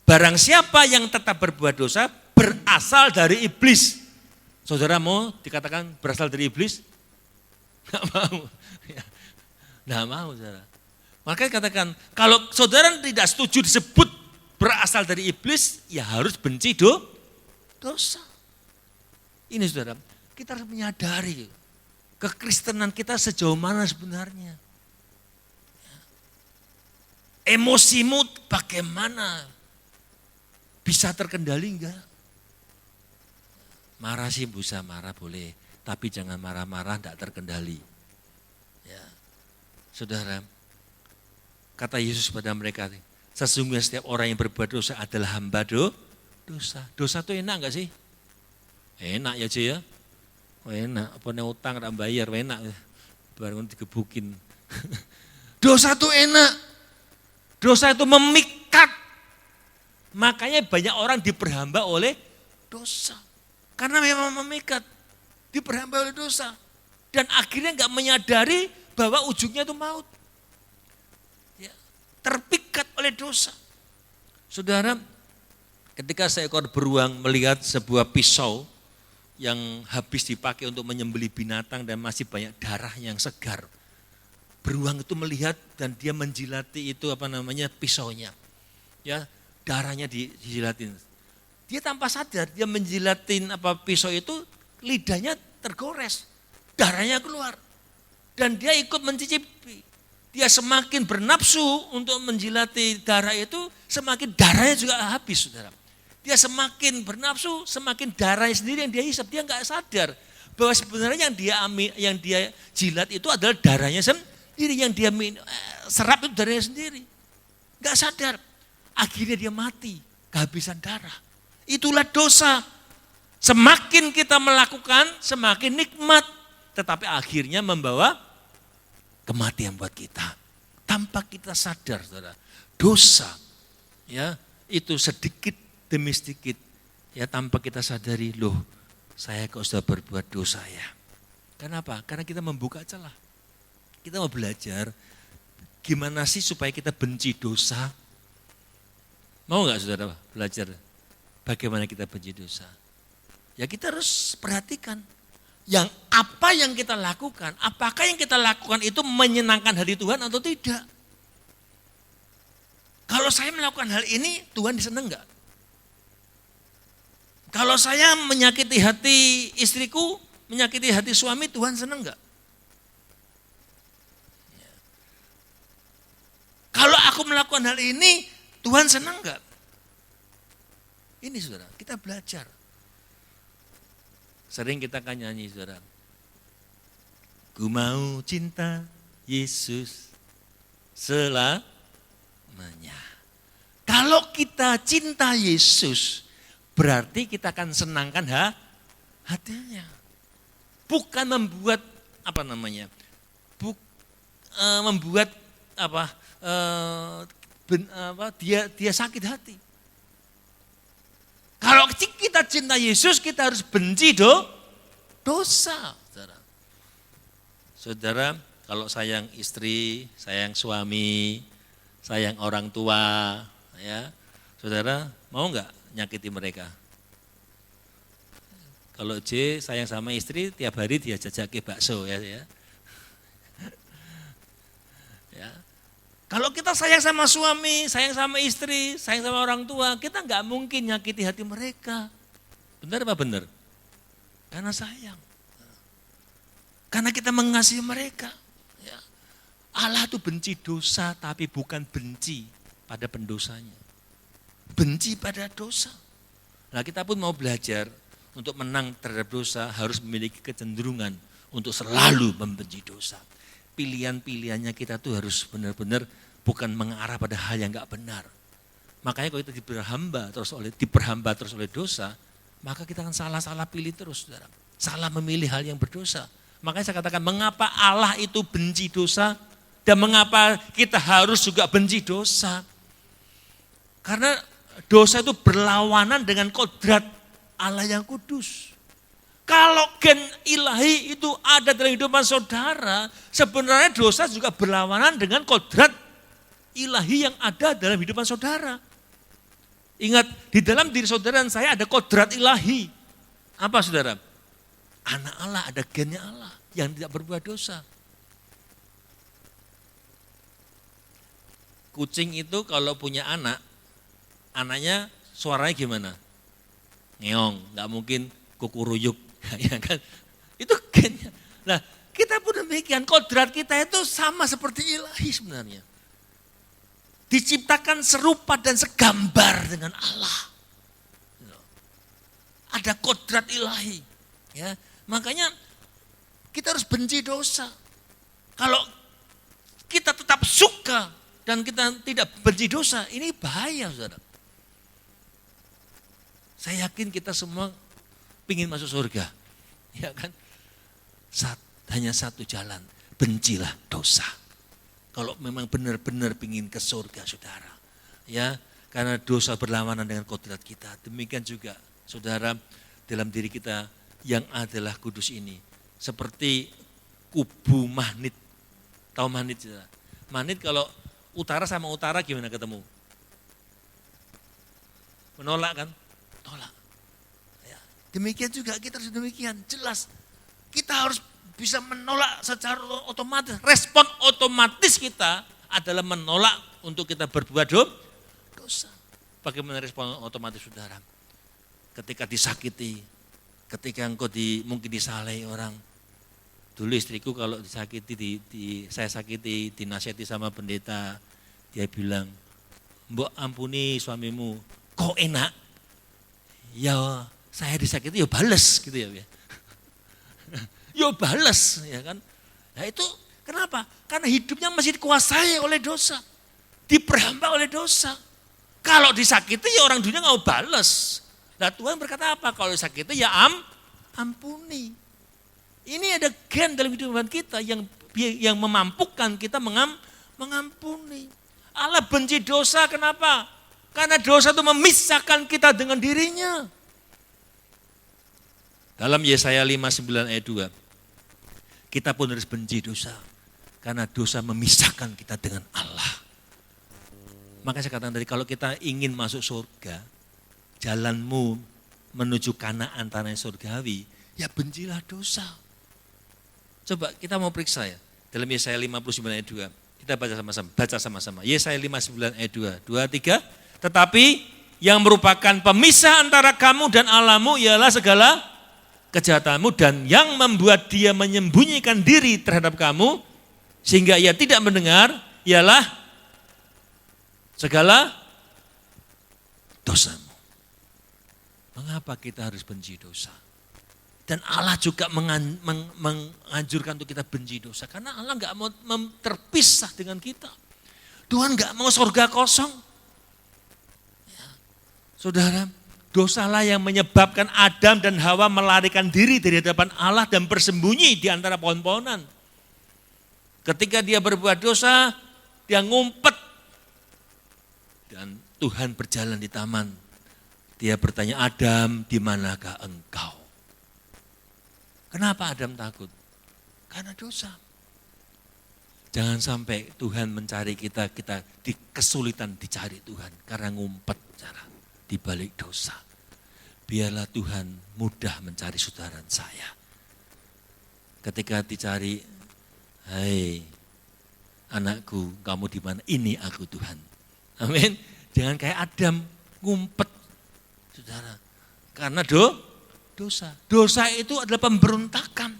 barang siapa yang tetap berbuat dosa berasal dari iblis. Saudara mau dikatakan berasal dari iblis? Nggak mau. Nggak mau, saudara. Makanya katakan, kalau saudara tidak setuju disebut berasal dari iblis, ya harus benci dosa. Ini saudara, kita harus menyadari kekristenan kita sejauh mana sebenarnya. Emosimu bagaimana? Bisa terkendali enggak? Marah sih bisa marah boleh, tapi jangan marah-marah tidak terkendali. Ya. Saudara, kata Yesus pada mereka, sesungguhnya setiap orang yang berbuat dosa adalah hamba dosa. Dosa itu enak enggak sih? Enak ya Ci ya. Oh enak, apa nih utang tak bayar, enak. Baru digebukin. Dosa itu enak. Dosa itu memikat. Makanya banyak orang diperhamba oleh dosa. Karena memang memikat. Diperhamba oleh dosa. Dan akhirnya enggak menyadari bahwa ujungnya itu maut. Ya, terpikat oleh dosa. Saudara, ketika seekor beruang melihat sebuah pisau yang habis dipakai untuk menyembelih binatang dan masih banyak darah yang segar. Beruang itu melihat dan dia menjilati itu pisaunya. Ya, darahnya dijilatin. Dia tanpa sadar dia menjilatin pisau itu, lidahnya tergores. Darahnya keluar. Dan dia ikut mencicipi. Dia semakin bernafsu untuk menjilati darah itu, semakin darahnya juga habis, saudara. Dia semakin bernafsu, semakin darahnya sendiri yang dia hisap. Dia nggak sadar bahwa sebenarnya yang dia jilat itu adalah darahnya sendiri, yang dia serap itu darahnya sendiri. Nggak sadar. Akhirnya dia mati, kehabisan darah. Itulah dosa. Semakin kita melakukan, semakin nikmat. Tetapi akhirnya membawa kematian buat kita. Tanpa kita sadar, saudara. Dosa, ya itu sedikit demi sedikit, ya tanpa kita sadari, loh saya kok sudah berbuat dosa ya. Kenapa? Karena kita membuka celah. Kita mau belajar gimana sih supaya kita benci dosa. Mau gak saudara belajar bagaimana kita benci dosa? Ya kita harus perhatikan apa yang kita lakukan, apakah yang kita lakukan itu menyenangkan hati Tuhan atau tidak. Kalau saya melakukan hal ini, Tuhan diseneng gak? Kalau saya menyakiti hati istriku, menyakiti hati suami, Tuhan senang enggak? Ya. Kalau aku melakukan hal ini, Tuhan senang enggak? Ini saudara, kita belajar. Sering kita kan nyanyi saudara. Ku mau cinta Yesus selamanya. Kalau kita cinta Yesus, berarti kita akan senangkan hatinya. Bukan membuat membuat dia sakit hati. Kalau kita cinta Yesus, kita harus benci dosa. Saudara, kalau sayang istri, sayang suami, sayang orang tua, ya, saudara mau enggak nyakiti mereka? Kalau J sayang sama istri, tiap hari dia jajaki bakso ya. Ya. Kalau kita sayang sama suami, sayang sama istri, sayang sama orang tua, kita nggak mungkin nyakiti hati mereka. Benar apa benar? Karena sayang. Karena kita mengasihi mereka. Ya. Allah tuh benci dosa, tapi bukan benci pada pendosanya. Benci pada dosa. Nah kita pun mau belajar untuk menang terhadap dosa harus memiliki kecenderungan untuk selalu membenci dosa. Pilihan-pilihannya kita tuh harus benar-benar bukan mengarah pada hal yang enggak benar. Makanya kalau kita diperhamba terus oleh dosa, maka kita akan salah pilih terus, saudara. Salah memilih hal yang berdosa. Makanya saya katakan mengapa Allah itu benci dosa dan mengapa kita harus juga benci dosa. Karena dosa itu berlawanan dengan kodrat Allah yang kudus. Kalau gen ilahi itu ada dalam kehidupan saudara, sebenarnya dosa juga berlawanan dengan kodrat ilahi yang ada dalam kehidupan saudara. Ingat, di dalam diri saudara dan saya ada kodrat ilahi. Apa saudara? Anak Allah, ada gennya Allah yang tidak berbuat dosa. Kucing itu kalau punya anak, anaknya suaranya gimana? Ngeong, nggak mungkin kukuruyuk, ya kan? Itu gennya. Nah, kita pun demikian, kodrat kita itu sama seperti ilahi sebenarnya. Diciptakan serupa dan segambar dengan Allah. Ada kodrat ilahi. Ya, makanya kita harus benci dosa. Kalau kita tetap suka dan kita tidak benci dosa, ini bahaya, saudara. Saya yakin kita semua ingin masuk surga, ya kan? Hanya satu jalan, bencilah dosa. Kalau memang benar-benar ingin ke surga, saudara, ya, karena dosa berlawanan dengan kodrat kita. Demikian juga, saudara, dalam diri kita yang adalah kudus ini, seperti kubu magnet. Tahu magnet, saudara? Magnet kalau utara sama utara gimana ketemu? Menolak kan? Tolak. Ya. Demikian juga kita harus demikian, jelas. Kita harus bisa menolak secara otomatis. Respon otomatis kita adalah menolak untuk kita berbuat dosa. Bagaimana respon otomatis, saudara? Ketika disakiti, ketika engkau mungkin disalahi orang. Dulu istriku kalau disakiti, saya sakiti, dinasihati sama pendeta, dia bilang, "Mbok ampuni suamimu, kok enak?" Ya saya disakiti ya bales gitu ya. Ya bales ya kan. Nah itu kenapa? Karena hidupnya masih dikuasai oleh dosa. Diperhamba oleh dosa. Kalau disakiti ya orang dunia nggak mau bales. Nah Tuhan berkata apa? Kalau disakiti ya ampuni. Ini ada gen dalam kehidupan kita yang memampukan kita mengampuni. Allah benci dosa, kenapa? Karena dosa itu memisahkan kita dengan dirinya. Dalam Yesaya 59 ayat 2, kita pun harus benci dosa. Karena dosa memisahkan kita dengan Allah. Maka saya katakan tadi, kalau kita ingin masuk surga, jalanmu menuju Kanaan tanah surgawi, ya bencilah dosa. Coba kita mau periksa ya, dalam Yesaya 59 ayat 2, kita baca sama-sama. Yesaya 59 ayat 2, 2, 3. Tetapi yang merupakan pemisah antara kamu dan Allahmu ialah segala kejahatanmu, dan yang membuat dia menyembunyikan diri terhadap kamu sehingga ia tidak mendengar ialah segala dosamu. Mengapa kita harus benci dosa? Dan Allah juga menganjurkan untuk kita benci dosa, karena Allah nggak mau terpisah dengan kita. Tuhan nggak mau surga kosong. Saudara, dosalah yang menyebabkan Adam dan Hawa melarikan diri dari hadapan Allah dan bersembunyi di antara pohon-pohonan. Ketika dia berbuat dosa, dia ngumpet. Dan Tuhan berjalan di taman. Dia bertanya, "Adam, di manakah engkau?" Kenapa Adam takut? Karena dosa. Jangan sampai Tuhan mencari kita di kesulitan dicari Tuhan karena ngumpet, cara di balik dosa. Biarlah Tuhan mudah mencari saudara saya. Ketika dicari, "Hai anakku, kamu di mana?" "Ini aku Tuhan." Amin. Jangan kayak Adam ngumpet, saudara. Karena dosa. Dosa itu adalah pemberontakan.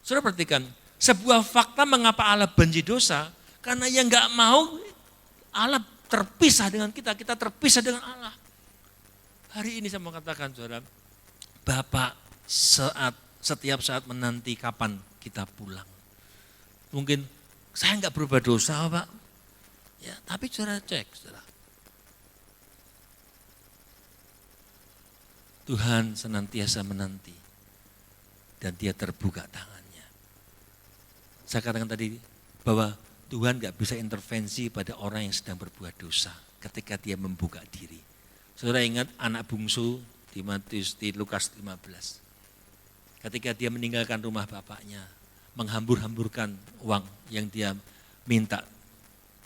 Saudara perhatikan, sebuah fakta mengapa Allah benci dosa, karena yang nggak mau Allah terpisah dengan kita terpisah dengan Allah. Hari ini saya mau katakan, saudara, Bapak setiap saat menanti kapan kita pulang. Mungkin saya nggak berubah dosa, Pak. Ya, tapi saudara cek, saudara. Tuhan senantiasa menanti dan dia terbuka tangannya. Saya katakan tadi bahwa Tuhan nggak bisa intervensi pada orang yang sedang berbuat dosa ketika dia membuka diri. Saudara ingat anak bungsu di Lukas 15. Ketika dia meninggalkan rumah bapaknya, menghambur-hamburkan uang yang dia minta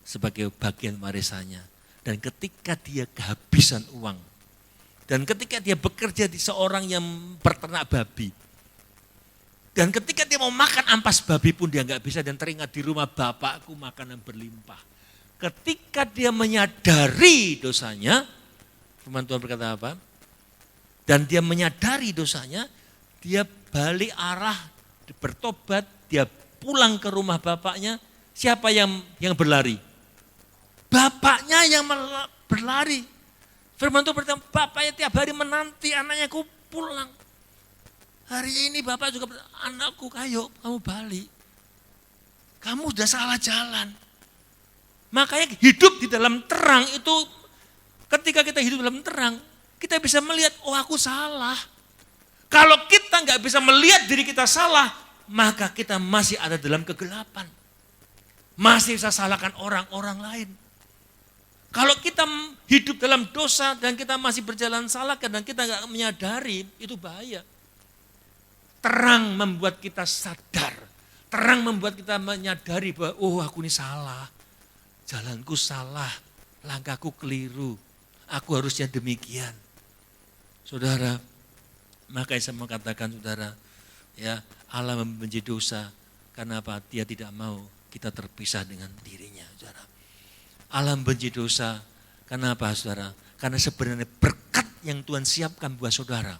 sebagai bagian warisannya. Dan ketika dia kehabisan uang, dan ketika dia bekerja di seorang yang berternak babi, dan ketika dia mau makan ampas babi pun dia nggak bisa, dan teringat di rumah bapakku makanan berlimpah. ketika dia menyadari dosanya, firman Tuhan berkata apa? Dan dia menyadari dosanya, dia balik arah, bertobat, dia pulang ke rumah bapaknya. Siapa yang berlari? Bapaknya yang berlari. Firman Tuhan berkata, bapaknya tiap hari menanti anaknya pulang. Hari ini bapak juga anakku, ayo kamu balik. Kamu sudah salah jalan. Makanya hidup di dalam terang itu, ketika kita hidup dalam terang, kita bisa melihat, oh aku salah. Kalau kita nggak bisa melihat diri kita salah, maka kita masih ada dalam kegelapan. Masih bisa salahkan orang-orang lain. Kalau kita hidup dalam dosa dan kita masih berjalan salah dan kita nggak menyadari, itu bahaya. Terang membuat kita sadar. Terang membuat kita menyadari bahwa, oh aku ini salah. Jalanku salah, langkahku keliru. Aku harusnya demikian. Saudara, makanya saya mau katakan saudara, ya Allah membenci dosa karena apa? Dia tidak mau kita terpisah dengan dirinya, saudara. Allah membenci dosa karena apa, saudara? Karena sebenarnya berkat yang Tuhan siapkan buat saudara,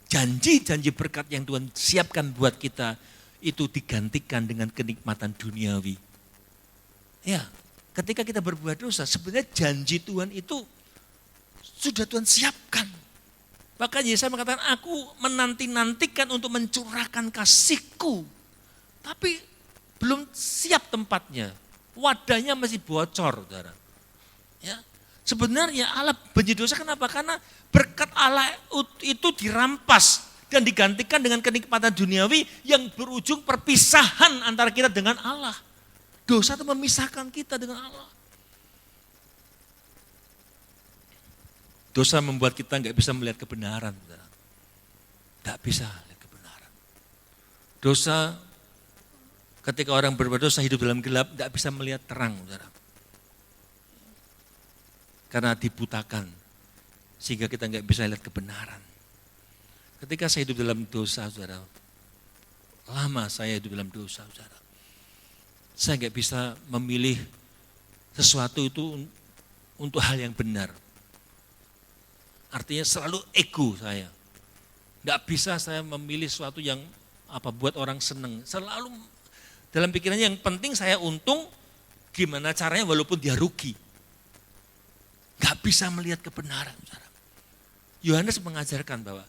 janji-janji berkat yang Tuhan siapkan buat kita itu digantikan dengan kenikmatan duniawi. Ya, ketika kita berbuat dosa, sebenarnya janji Tuhan itu sudah Tuhan siapkan. Bahkan Yesaya mengatakan, aku menanti-nantikan untuk mencurahkan kasihku. Tapi belum siap tempatnya. Wadahnya masih bocor, saudara. Ya, sebenarnya Allah benci dosa kenapa? Karena berkat Allah itu dirampas dan digantikan dengan kenikmatan duniawi yang berujung perpisahan antara kita dengan Allah. Dosa itu memisahkan kita dengan Allah. Dosa membuat kita nggak bisa melihat kebenaran. Nggak bisa melihat kebenaran. Dosa, ketika orang berbuat dosa hidup dalam gelap, nggak bisa melihat terang. Saudara. Karena dibutakan, sehingga kita nggak bisa lihat kebenaran. Ketika saya hidup dalam dosa, saudara, lama saya hidup dalam dosa, saudara. Saya nggak bisa memilih sesuatu itu untuk hal yang benar. Artinya selalu ego saya. Nggak bisa saya memilih sesuatu yang buat orang seneng. Selalu dalam pikirannya yang penting saya untung, gimana caranya walaupun dia rugi. Nggak bisa melihat kebenaran. Yohanes mengajarkan bahwa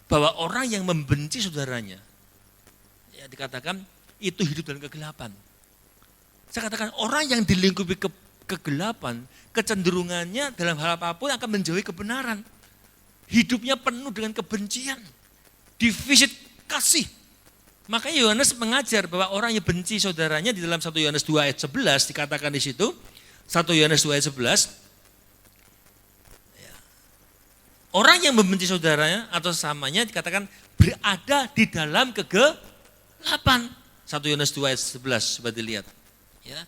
bahwa orang yang membenci saudaranya, ya dikatakan itu hidup dalam kegelapan. Saya katakan orang yang dilingkupi kegelapan, kecenderungannya dalam hal apapun akan menjauhi kebenaran. Hidupnya penuh dengan kebencian, defisit kasih. Makanya Yohanes mengajar bahwa orang yang benci saudaranya di dalam 1 Yohanes 2 ayat 11 dikatakan di situ, 1 Yohanes 2 ayat 11, orang yang membenci saudaranya atau sesamanya dikatakan berada di dalam kegelapan. 1 Yohanes 2 ayat 11, coba dilihat. Ya.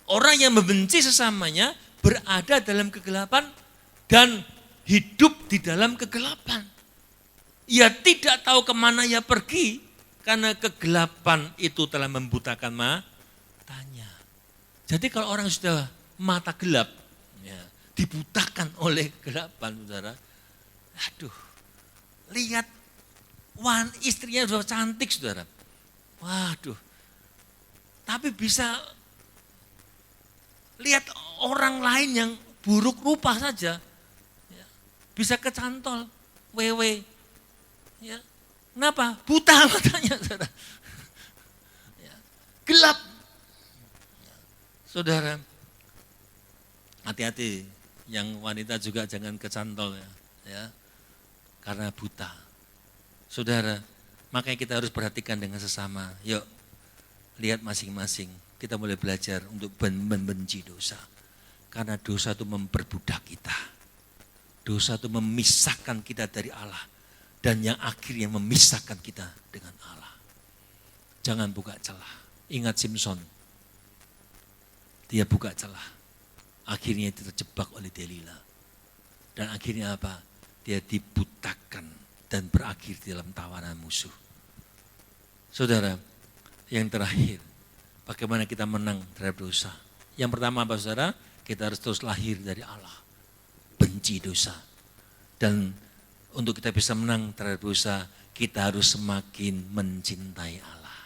Orang yang membenci sesamanya berada dalam kegelapan dan hidup di dalam kegelapan. Ia tidak tahu kemana ia pergi karena kegelapan itu telah membutakan matanya. Jadi kalau orang sudah mata gelap, ya, dibutakan oleh kegelapan, saudara. Aduh, lihat istrinya sudah cantik, saudara. Waduh, tapi bisa lihat orang lain yang buruk rupa saja, ya, bisa kecantol, wewe, ya, kenapa? Buta matanya, saudara, ya, gelap, ya. Saudara, hati-hati, yang wanita juga jangan kecantol, ya, karena buta. Saudara, makanya kita harus perhatikan dengan sesama. Yuk, lihat masing-masing. Kita mulai belajar untuk membenci dosa. Karena dosa itu memperbudak kita. Dosa itu memisahkan kita dari Allah. Dan yang akhirnya memisahkan kita dengan Allah. Jangan buka celah. Ingat Simpson. Dia buka celah. Akhirnya dia terjebak oleh Delila. Dan akhirnya apa? Dia dibutakan dan berakhir di dalam tawanan musuh. Saudara, yang terakhir. bagaimana kita menang terhadap dosa. Yang pertama apa saudara? Kita harus terus lahir dari Allah. Benci dosa. Dan untuk kita bisa menang terhadap dosa, kita harus semakin mencintai Allah.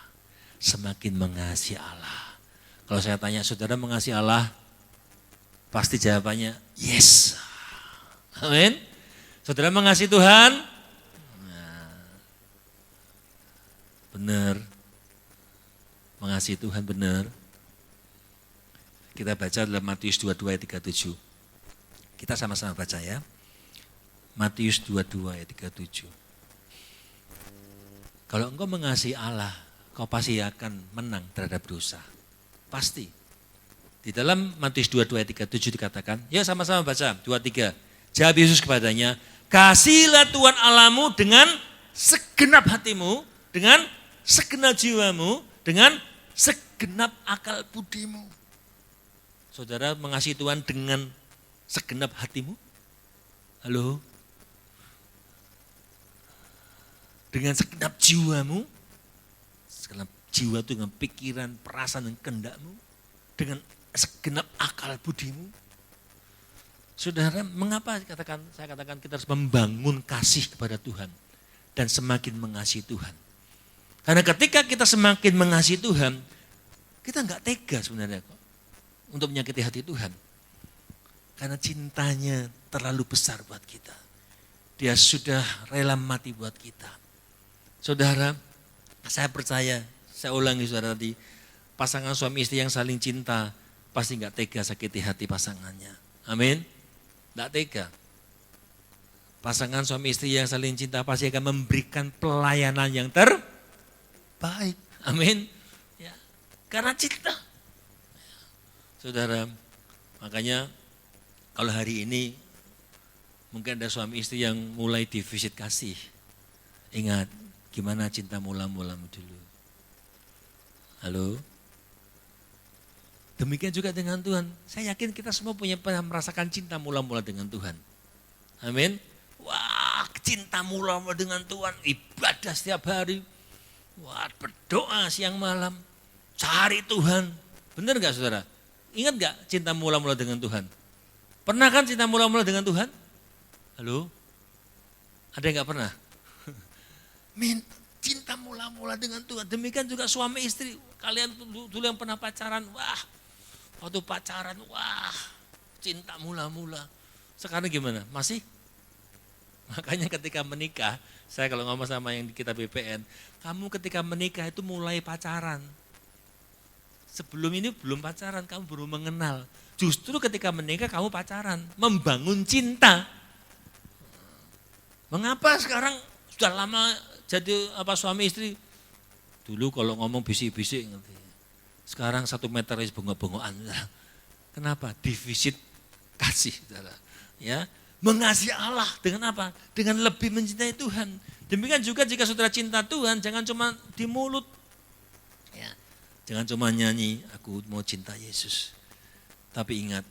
Semakin mengasihi Allah. Kalau saya tanya, saudara mengasihi Allah? Pasti jawabannya, yes. Amin. Saudara mengasihi Tuhan? Nah, benar. Mengasihi Tuhan benar. Kita baca dalam Matius 22 ayat 37. Kita sama-sama baca ya. Matius 22 ayat 37. Kalau engkau mengasihi Allah, kau pasti akan menang terhadap dosa. Pasti. Di dalam Matius 22 ayat 37 dikatakan, ya sama-sama baca, 23. Jawab Yesus kepadanya, kasihilah Tuhan Allahmu dengan segenap hatimu, dengan segenap jiwamu, dengan segenap akal budimu. Saudara mengasihi Tuhan dengan segenap hatimu? Halo? Dengan segenap jiwamu? Segenap jiwa itu dengan pikiran, perasaan, dan kehendakmu? Dengan segenap akal budimu? Saudara, mengapa saya katakan kita harus membangun kasih kepada Tuhan dan semakin mengasihi Tuhan? Karena ketika kita semakin mengasihi Tuhan, kita enggak tega sebenarnya kok untuk menyakiti hati Tuhan. Karena cintanya terlalu besar buat kita. Dia sudah rela mati buat kita. Saudara, saya percaya, saya ulangi saudara tadi, pasangan suami istri yang saling cinta pasti enggak tega sakiti hati pasangannya. Amin. Enggak tega. Pasangan suami istri yang saling cinta pasti akan memberikan pelayanan yang terbaik. Amin. Ya, karena cinta. Saudara, makanya kalau hari ini mungkin ada suami istri yang mulai defisit kasih. Ingat, gimana cinta mula-mulamu dulu. Halo? Demikian juga dengan Tuhan. Saya yakin kita semua pernah merasakan cinta mula-mula dengan Tuhan. Amin. Wah, cinta mula-mula dengan Tuhan. Ibadah setiap hari. Wah, berdoa siang malam. Cari Tuhan. Benar gak saudara? Ingat gak cinta mula-mula dengan Tuhan? Pernah kan cinta mula-mula dengan Tuhan? Halo? Ada yang gak pernah? Cinta mula-mula dengan Tuhan. Demikian juga suami istri. Kalian dulu yang pernah pacaran, wah. Waktu pacaran, wah. Cinta mula-mula. Sekarang gimana? Masih? Makanya ketika menikah, saya kalau ngomong sama yang di kitab BPN, kamu ketika menikah itu mulai pacaran. Sebelum ini belum pacaran, kamu baru mengenal. Justru ketika menikah kamu pacaran, membangun cinta. Mengapa sekarang sudah lama jadi suami istri? Dulu kalau ngomong bisik-bisik, sekarang 1 meter bengok-bengokan. Kenapa? Defisit kasih. Ya, mengasihi Allah dengan apa? Dengan lebih mencintai Tuhan. Demikian juga jika saudara cinta Tuhan, jangan cuma di mulut. Ya. Jangan cuma nyanyi, aku mau cinta Yesus. Tapi ingat,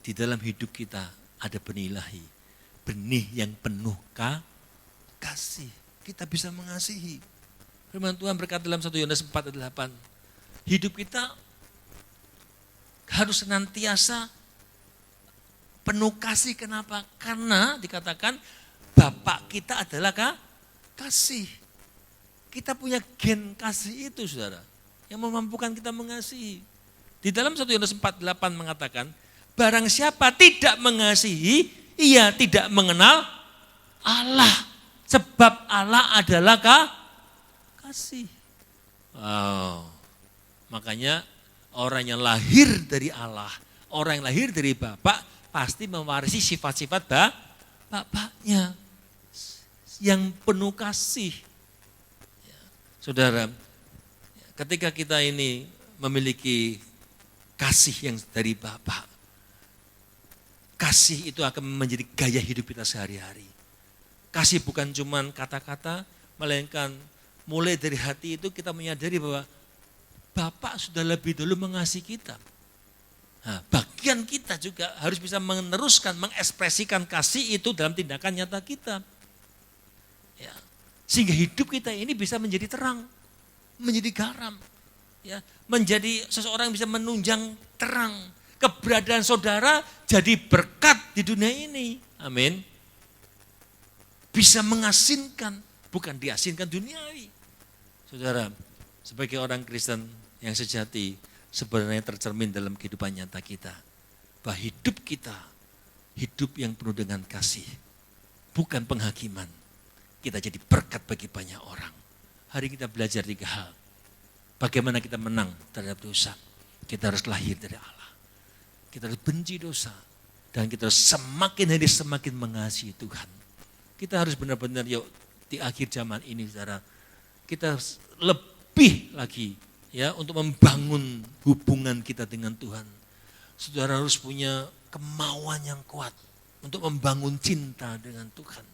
di dalam hidup kita ada benih ilahi. Benih yang penuh kasih. Kita bisa mengasihi. Firman Tuhan berkata dalam 1 Yohanes 4 ayat 8. Hidup kita harus senantiasa penuh kasih. Kenapa? Karena dikatakan Bapak kita adalah kasih. Kita punya gen kasih itu saudara. Yang memampukan kita mengasihi. Di dalam 1 Yohanes 4:8 mengatakan, barang siapa tidak mengasihi, ia tidak mengenal Allah. Sebab Allah adalah kasih. Wow. Makanya orang yang lahir dari Allah, orang yang lahir dari Bapa, pasti mewarisi sifat-sifat Bapaknya. Yang penuh kasih. Saudara, ketika kita ini memiliki kasih yang dari Bapa, kasih itu akan menjadi gaya hidup kita sehari-hari. Kasih bukan cuma kata-kata, melainkan mulai dari hati itu kita menyadari bahwa Bapa sudah lebih dulu mengasihi kita. Nah, bagian kita juga harus bisa meneruskan, mengekspresikan kasih itu dalam tindakan nyata kita. Ya. Sehingga hidup kita ini bisa menjadi terang, menjadi garam. Ya, menjadi seseorang yang bisa menunjang terang. Keberadaan saudara jadi berkat di dunia ini. Amin. Bisa mengasinkan, bukan diasinkan duniawi. Saudara, sebagai orang Kristen yang sejati, sebenarnya tercermin dalam kehidupan nyata kita. Bahwa hidup kita, hidup yang penuh dengan kasih. Bukan penghakiman. Kita jadi berkat bagi banyak orang. Hari kita belajar 3 hal. Bagaimana kita menang terhadap dosa. Kita harus lahir dari Allah. Kita harus benci dosa. Dan kita harus semakin hari semakin mengasihi Tuhan. Kita harus benar-benar yuk di akhir zaman ini saudara. Kita harus lebih lagi ya untuk membangun hubungan kita dengan Tuhan. Saudara harus punya kemauan yang kuat untuk membangun cinta dengan Tuhan.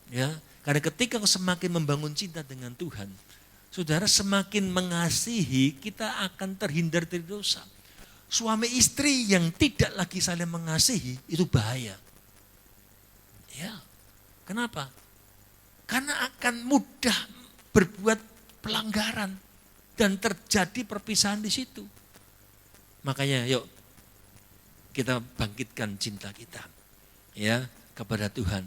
Ya, karena ketika semakin membangun cinta dengan Tuhan, saudara semakin mengasihi, kita akan terhindar dari dosa. Suami istri yang tidak lagi saling mengasihi itu bahaya. Ya, kenapa? Karena akan mudah berbuat pelanggaran dan terjadi perpisahan di situ. Makanya yuk kita bangkitkan cinta kita ya kepada Tuhan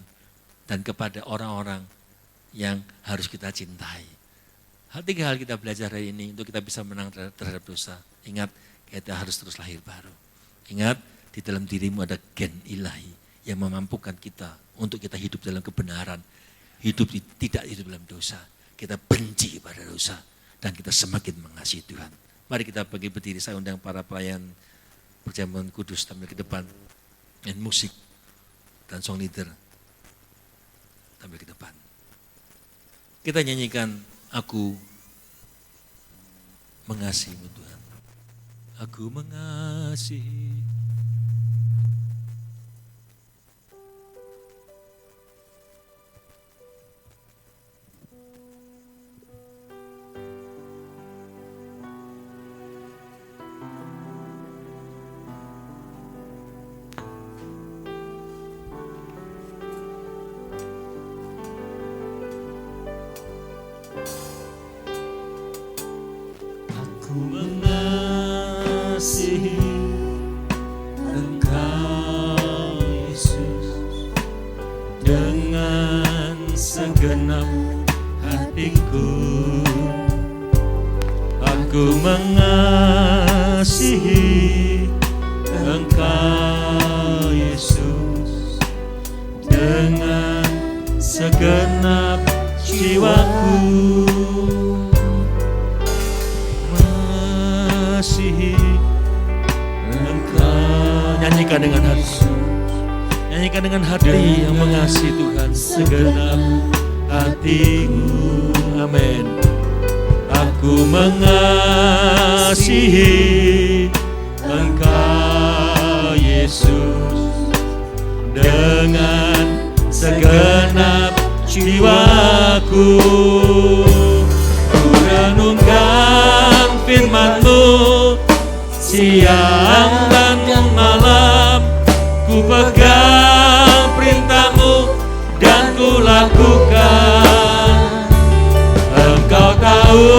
dan kepada orang-orang yang harus kita cintai. 3 hal kita belajar hari ini untuk kita bisa menang terhadap dosa. Ingat, kita harus terus lahir baru. Ingat, di dalam dirimu ada gen ilahi yang memampukan kita untuk kita hidup dalam kebenaran. Tidak hidup dalam dosa. Kita benci pada dosa dan kita semakin mengasihi Tuhan. Mari kita bagi berdiri, saya undang para pelayan perjamuan kudus tampil ke depan. Dan musik dan song leader tampil ke depan. Kita nyanyikan Aku Mengasihimu Tuhan. Aku mengasihi. Aku mengasihi Engkau Yesus dengan segenap hatiku. Aku mengasihi Engkau Yesus dengan segenap jiwaku. Mengasihi Engkau. Nyanyikan dengan hati. Nyanyikan dengan hati yang mengasihi Tuhan segenap hatimu. Amin. Aku mengasihi Engkau Yesus dengan segenap jiwaku. Ku renungkan firman-Mu siang dan malam, ku pegang perintah-Mu dan ku lakukan. Engkau tahu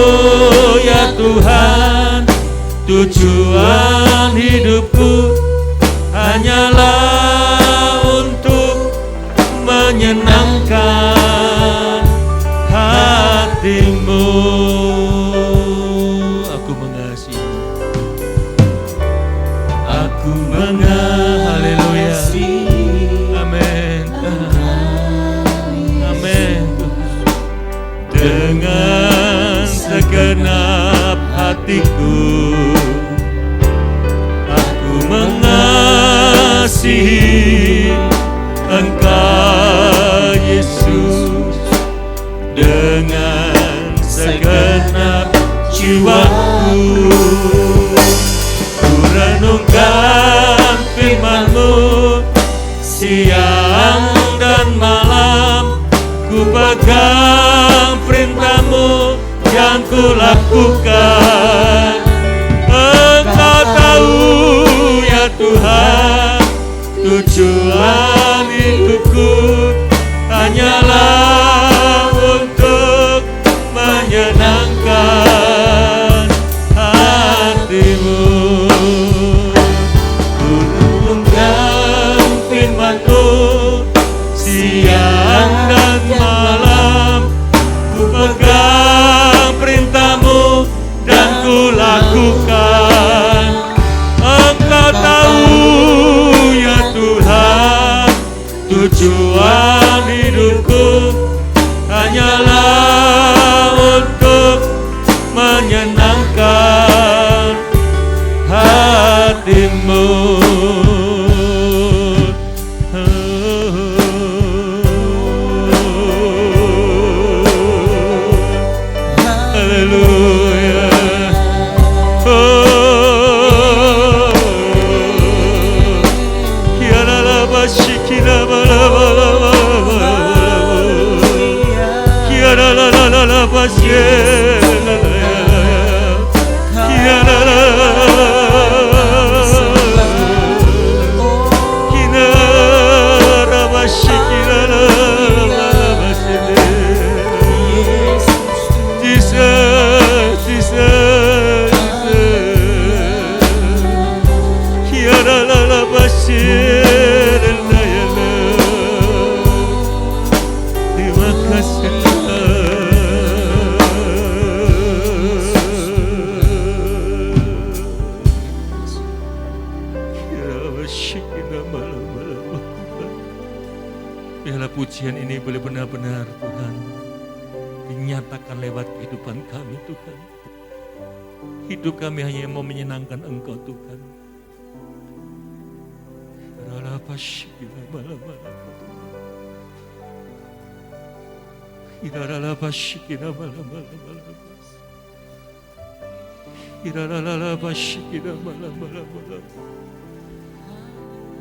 ya Tuhan, tujuan hidupku hanyalah untuk menyenangkan hati-Mu. Aku mengasihi. Aku mengasihi. Amin. Amin. Dengan segenap hatiku, aku mengasihi Engkau Yesus dengan segenap jiwaku. Ku renungkan firman-Mu siang dan malam, ku pegang perintah-Mu yang ku lakukan. Engkau tahu ya Tuhan, tujuan hidupku hanyalah untuk menyenangkan hati-Mu. menyenangkan hatimu. Haleluya. Biarlah pujian ini boleh benar-benar Tuhan dinyatakan lewat kehidupan kami Tuhan. Hidup kami hanya mau menyenangkan Engkau Tuhan.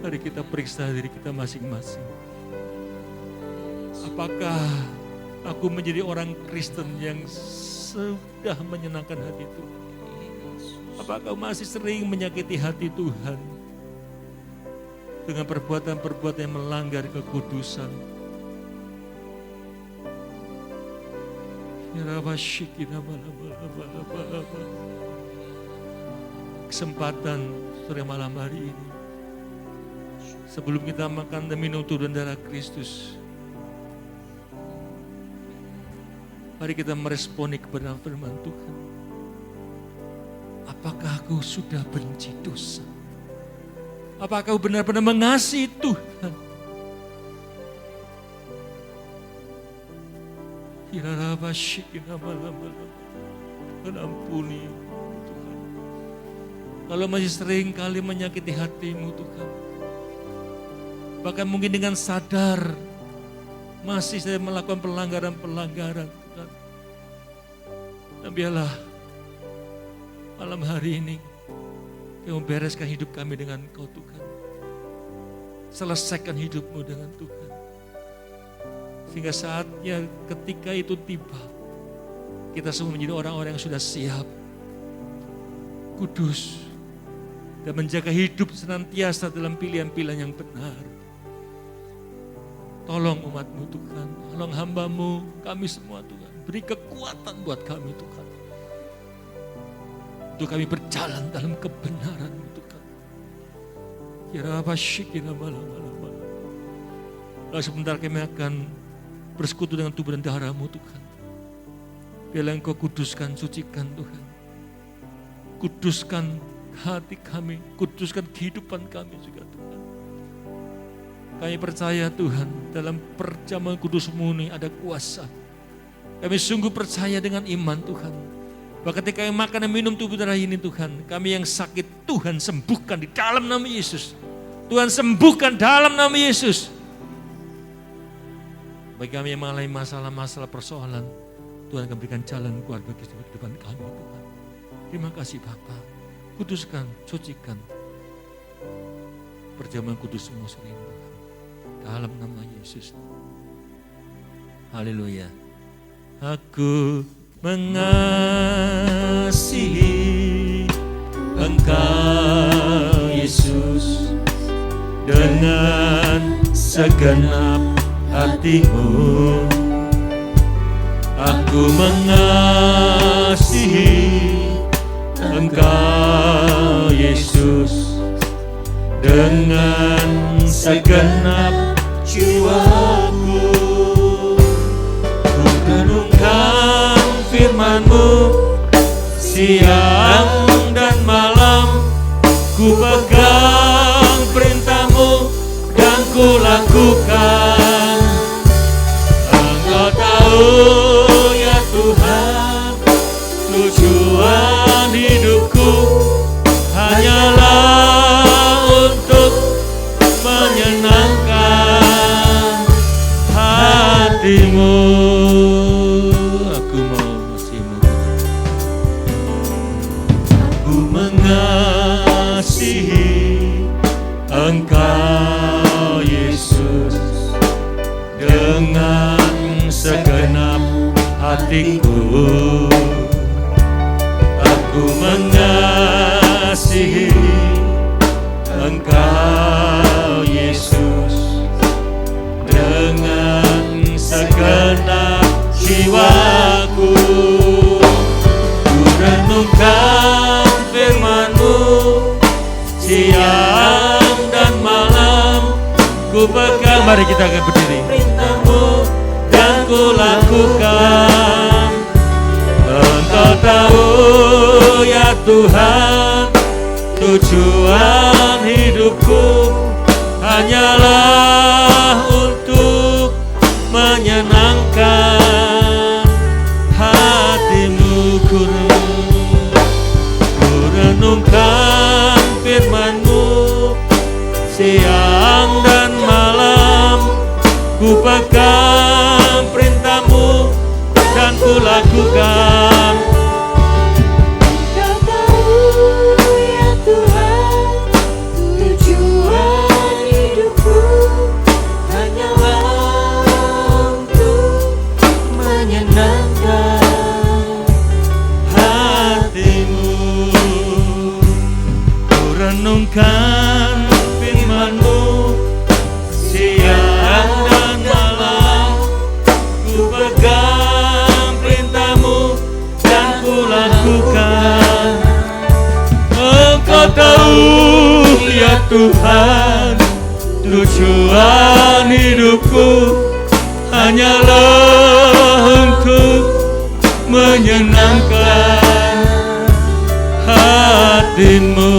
Mari kita periksa diri kita masing-masing. Apakah aku menjadi orang Kristen yang sudah menyenangkan hati Tuhan? Apakah masih sering menyakiti hati Tuhan dengan perbuatan-perbuatan yang melanggar kekudusan? Kesempatan sore malam hari ini, sebelum kita makan dan minum tubuh dan darah Kristus, mari kita meresponi kebenaran firman Tuhan. Apakah aku sudah benci dosa? Apakah aku benar-benar mengasihi Tuhan? Ampuni Tuhan. Kalau masih sering kali menyakiti hatimu Tuhan, bahkan mungkin dengan sadar masih saya melakukan pelanggaran-pelanggaran Tuhan. Dan biarlah malam hari ini Kau membereskan hidup kami dengan Kau Tuhan. Selesaikan hidupmu dengan Tuhan. Sehingga saatnya ketika itu tiba, kita semua menjadi orang-orang yang sudah siap, kudus, dan menjaga hidup senantiasa dalam pilihan-pilihan yang benar. Tolong umat-Mu Tuhan, tolong hamba-Mu, kami semua Tuhan. Beri kekuatan buat kami Tuhan. Untuk kami berjalan dalam kebenaran-Mu Tuhan. Kira apa syikina malam-malam. Lalu sebentar kami akan bersekutu dengan tubuh dan darah-Mu Tuhan. Biarlah Engkau kuduskan, sucikan Tuhan. Kuduskan hati kami, kuduskan kehidupan kami juga Tuhan. Kami percaya Tuhan, dalam perjamuan kudus-Mu ini ada kuasa. Kami sungguh percaya dengan iman Tuhan. Bahwa ketika kami makan dan minum tubuh darah ini Tuhan, kami yang sakit Tuhan sembuhkan di dalam nama Yesus. Tuhan sembuhkan dalam nama Yesus. Bagi kami yang mengalami masalah-masalah persoalan, Tuhan akan berikan jalan keluar bagi kehidupan kami Tuhan. Terima kasih Bapa. Kuduskan, sucikan perjamuan kudus-Mu sore ini Tuhan. Dalam nama Yesus. Haleluya. Aku mengasihi Engkau Yesus dengan segenap hatimu. Aku mengasihi Engkau Yesus dengan segenap jiwaku. Ku renungkan firman-Mu siang dan malam, ku pegang perintah-Mu dan ku lakukan. Engkau tahu ya Tuhan, tujuan hidupku hanyalah untuk menyenangkan hatimu. Aku mengasihimu, aku mengasihi Engkau Yesus dengan segenap hatiku. Aku mengasihi Engkau Yesus dengan segenap jiwaku. Ku renungkan firman-Mu siang dan malam. Ku pegang, mari kita akan berdiri, perintah-Mu dan ku lakukan. Engkau tahu ya Tuhan, tujuan hidupku hanyalah untuk menyenangkan hatimu. Ku renungkan firman-Mu siang dan malam. Ku pegang perintah-Mu dan ku lakukan. Kau tahu ya Tuhan, tujuan hidupku hanyalah untuk menyenangkan hatimu. Ku renungkan firman-Mu siang dan malam. Ku pegang perintah-Mu dan ku lakukan. Engkau tahu ya Tuhan, tujuan hidupku hanyalah untuk menyenangkan hatimu.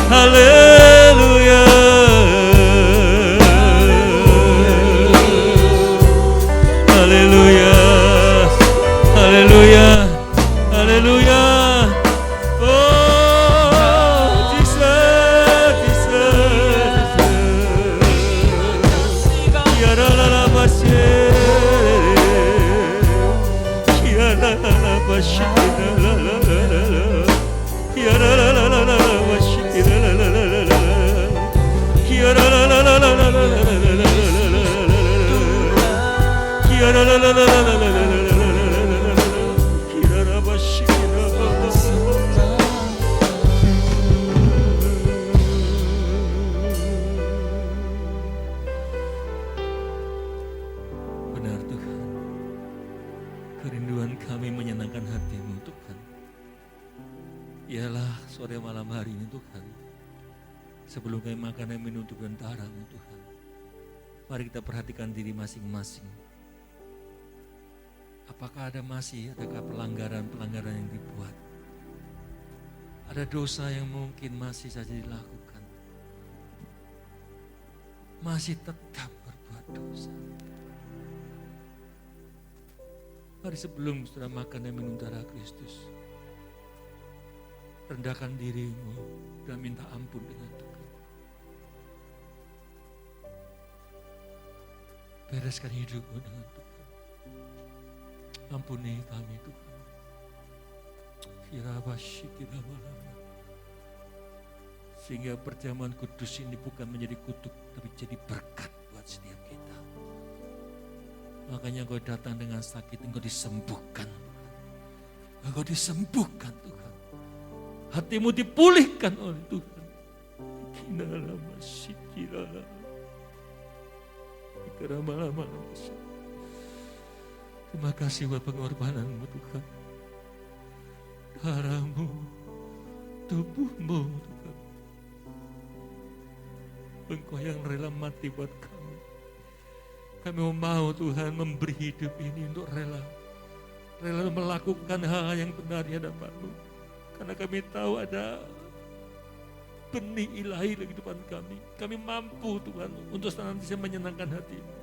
Haleluya, haleluya, haleluya, haleluya. Oh, Jesus, Jesus, ya la la la bashe, ya la la la bashe, la la la la la, ya la la la la la bashe, la la la la la la, ya la la la la la la la la la la, ya la la la la la la la la. Benar Tuhan, kerinduan kami menyenangkan hati-Mu Tuhan. Ialah sore malam hari ini Tuhan, sebelum kami makan dan minum tubuh dan darah-Mu Tuhan, mari kita perhatikan diri masing-masing. Apakah adakah pelanggaran-pelanggaran yang dibuat? Ada dosa yang mungkin masih saja dilakukan. Masih tetap berbuat dosa. Mari sebelum saudara makan dan minum darah Kristus, rendahkan dirimu dan minta ampun dengan Tuhan. Bereskan hidupmu dengan Tuhan. Ampuni kami Tuhan. Sehingga perjamuan kudus ini bukan menjadi kutuk, tapi jadi berkat buat setiap kita. Makanya engkau datang dengan sakit, engkau disembuhkan. Engkau disembuhkan Tuhan. Hatimu dipulihkan oleh Tuhan. Terima kasih buat pengorbanan-Mu Tuhan. Darah-Mu, tubuh-Mu Tuhan. Engkau yang rela mati buat kami. Kami mau Tuhan memberi hidup ini untuk rela melakukan hal yang benar di hadapan-Mu. Karena kami tahu ada benih ilahi dalam kehidupan kami. Kami mampu Tuhan untuk senantiasa menyenangkan hati-Mu.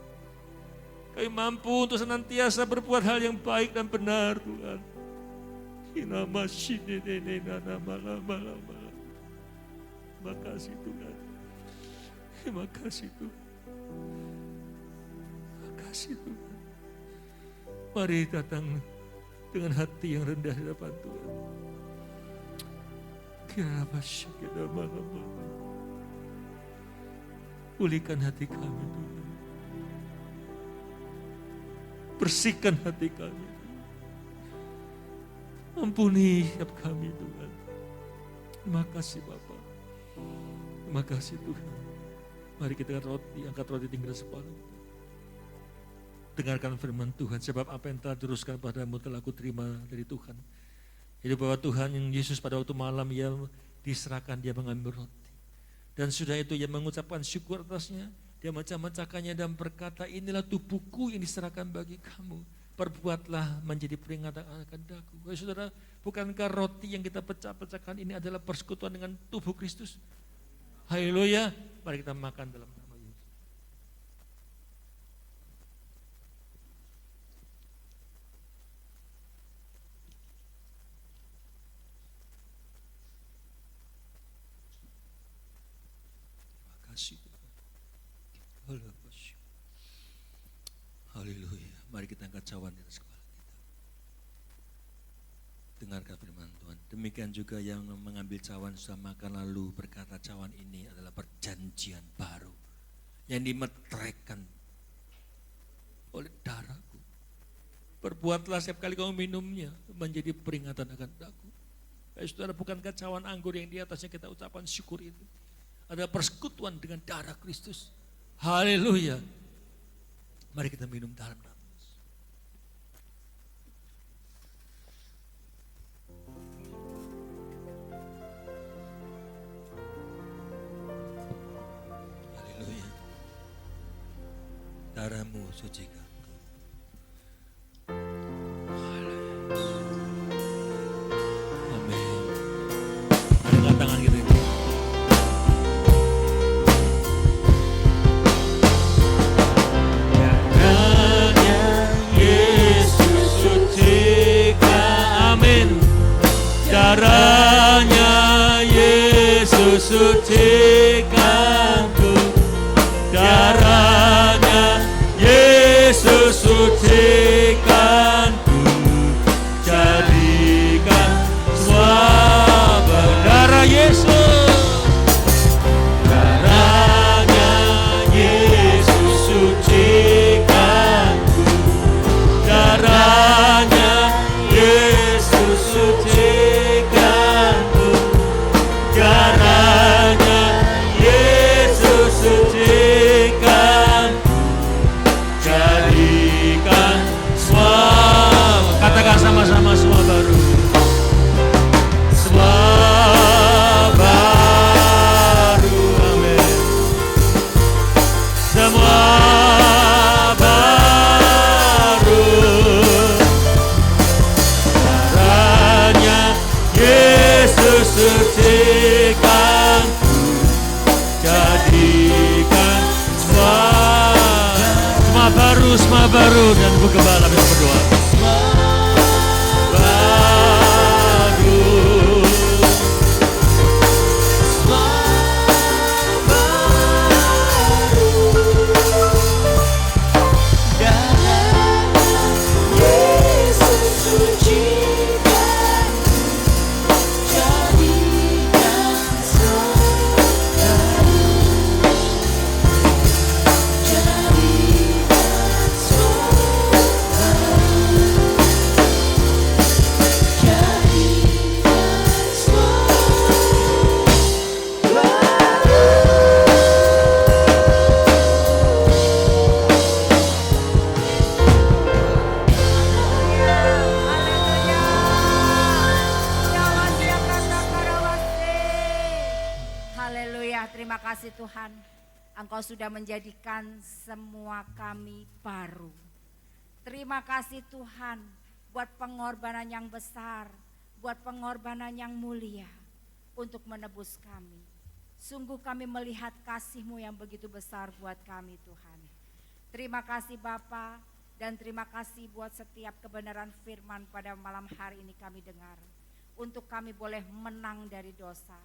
Kami mampu untuk senantiasa berbuat hal yang baik dan benar Tuhan. Makasih Tuhan. Terima kasih Tuhan. Terima kasih Tuhan. Mari datang dengan hati yang rendah di hadapan Tuhan. Pulihkan hati kami Tuhan. Bersihkan hati kami. Ampuni setiap kami Tuhan. Terima kasih Bapa. Terima kasih Tuhan. Mari kita angkat roti tinggal separuh. Dengarkan firman Tuhan, sebab apa yang telah teruskan padamu telah aku terima dari Tuhan. Jadi bahwa Tuhan yang Yesus pada waktu malam ia diserahkan, dia mengambil roti. Dan sudah itu ia mengucapkan syukur atasnya, dia macam-macamkannya dan berkata, inilah tubuhku yang diserahkan bagi kamu. Perbuatlah menjadi peringatan akan daku. Saudara, bukankah roti yang kita pecah-pecahkan ini adalah persekutuan dengan tubuh Kristus? Haleluya, mari kita makan dalam nama Yesus. Terima kasih Tuhan. Haleluya, mari kita angkat cawan di atas kepala kita. Dengarkan firman Tuhan. Demikian juga yang mengambil cawan sudah makan lalu berkata, cawan ini adalah perjanjian baru yang dimeteraikan oleh darahku. Perbuatlah setiap kali kamu minumnya menjadi peringatan akan daku. Saudara, bukankah cawan anggur yang di atasnya kita ucapkan syukur itu adalah persekutuan dengan darah Kristus? Haleluya. Mari kita minum dalam nama. Darahmu sucikan. Amin. Angkat tangan kita ini. Darahnya Yesus sucikan. Amin. Darahnya Yesus sucikanku. Darahnya Yesus sucikanku, jadikan semua berdarah Yesus. Darahnya Yesus sucikanku, darahnya Yesus sucikanku, darahnya Yesus sucikanku. Jadikan semua, katakan sama-sama, semua baru. Semua baru, amin. Semua baru. Darahnya Yesus sucikanku, jadikan semua baru dan berkembang kita berdoa. Terima kasih Tuhan, Engkau sudah menjadikan semua kami baru. Terima kasih Tuhan buat pengorbanan yang besar, buat pengorbanan yang mulia untuk menebus kami. Sungguh kami melihat kasih-Mu yang begitu besar buat kami Tuhan. Terima kasih Bapa, dan terima kasih buat setiap kebenaran firman pada malam hari ini kami dengar. Untuk kami boleh menang dari dosa.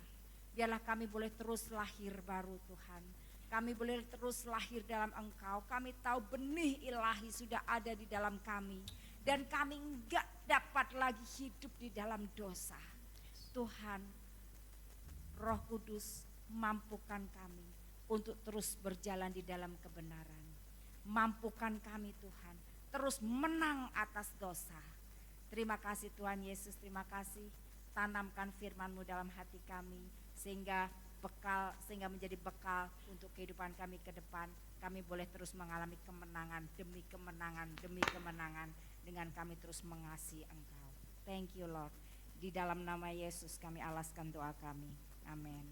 Biarlah kami boleh terus lahir baru Tuhan. Kami boleh terus lahir dalam Engkau. Kami tahu benih ilahi sudah ada di dalam kami. Dan kami enggak dapat lagi hidup di dalam dosa. Tuhan, Roh Kudus mampukan kami untuk terus berjalan di dalam kebenaran. Mampukan kami Tuhan, terus menang atas dosa. Terima kasih Tuhan Yesus, terima kasih. Tanamkan firman-Mu dalam hati kami, sehingga menjadi bekal untuk kehidupan kami ke depan. Kami boleh terus mengalami kemenangan demi kemenangan demi kemenangan, dengan kami terus mengasihi Engkau. Thank you Lord. Di dalam nama Yesus kami alaskan doa kami. Amin.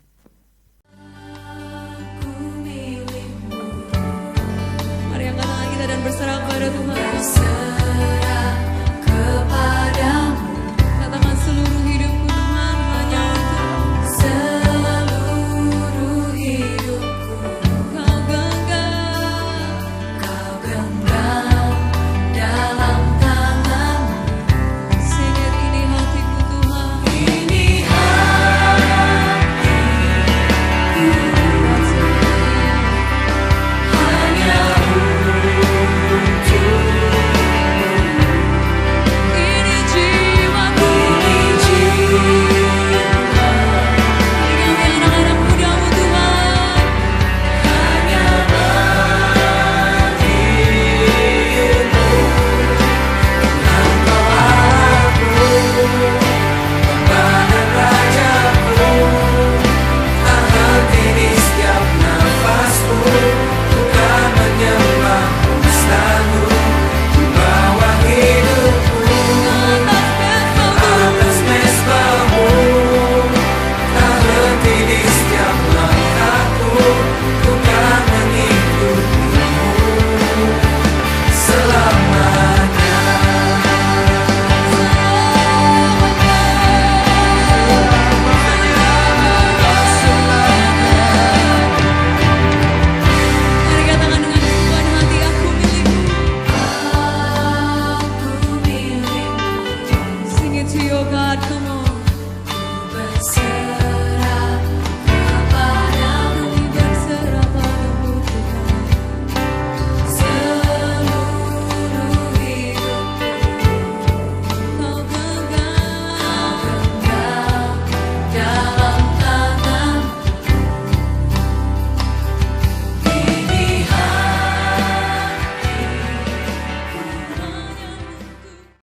Mari angkat tangan kita dan berserah kepada Tuhan.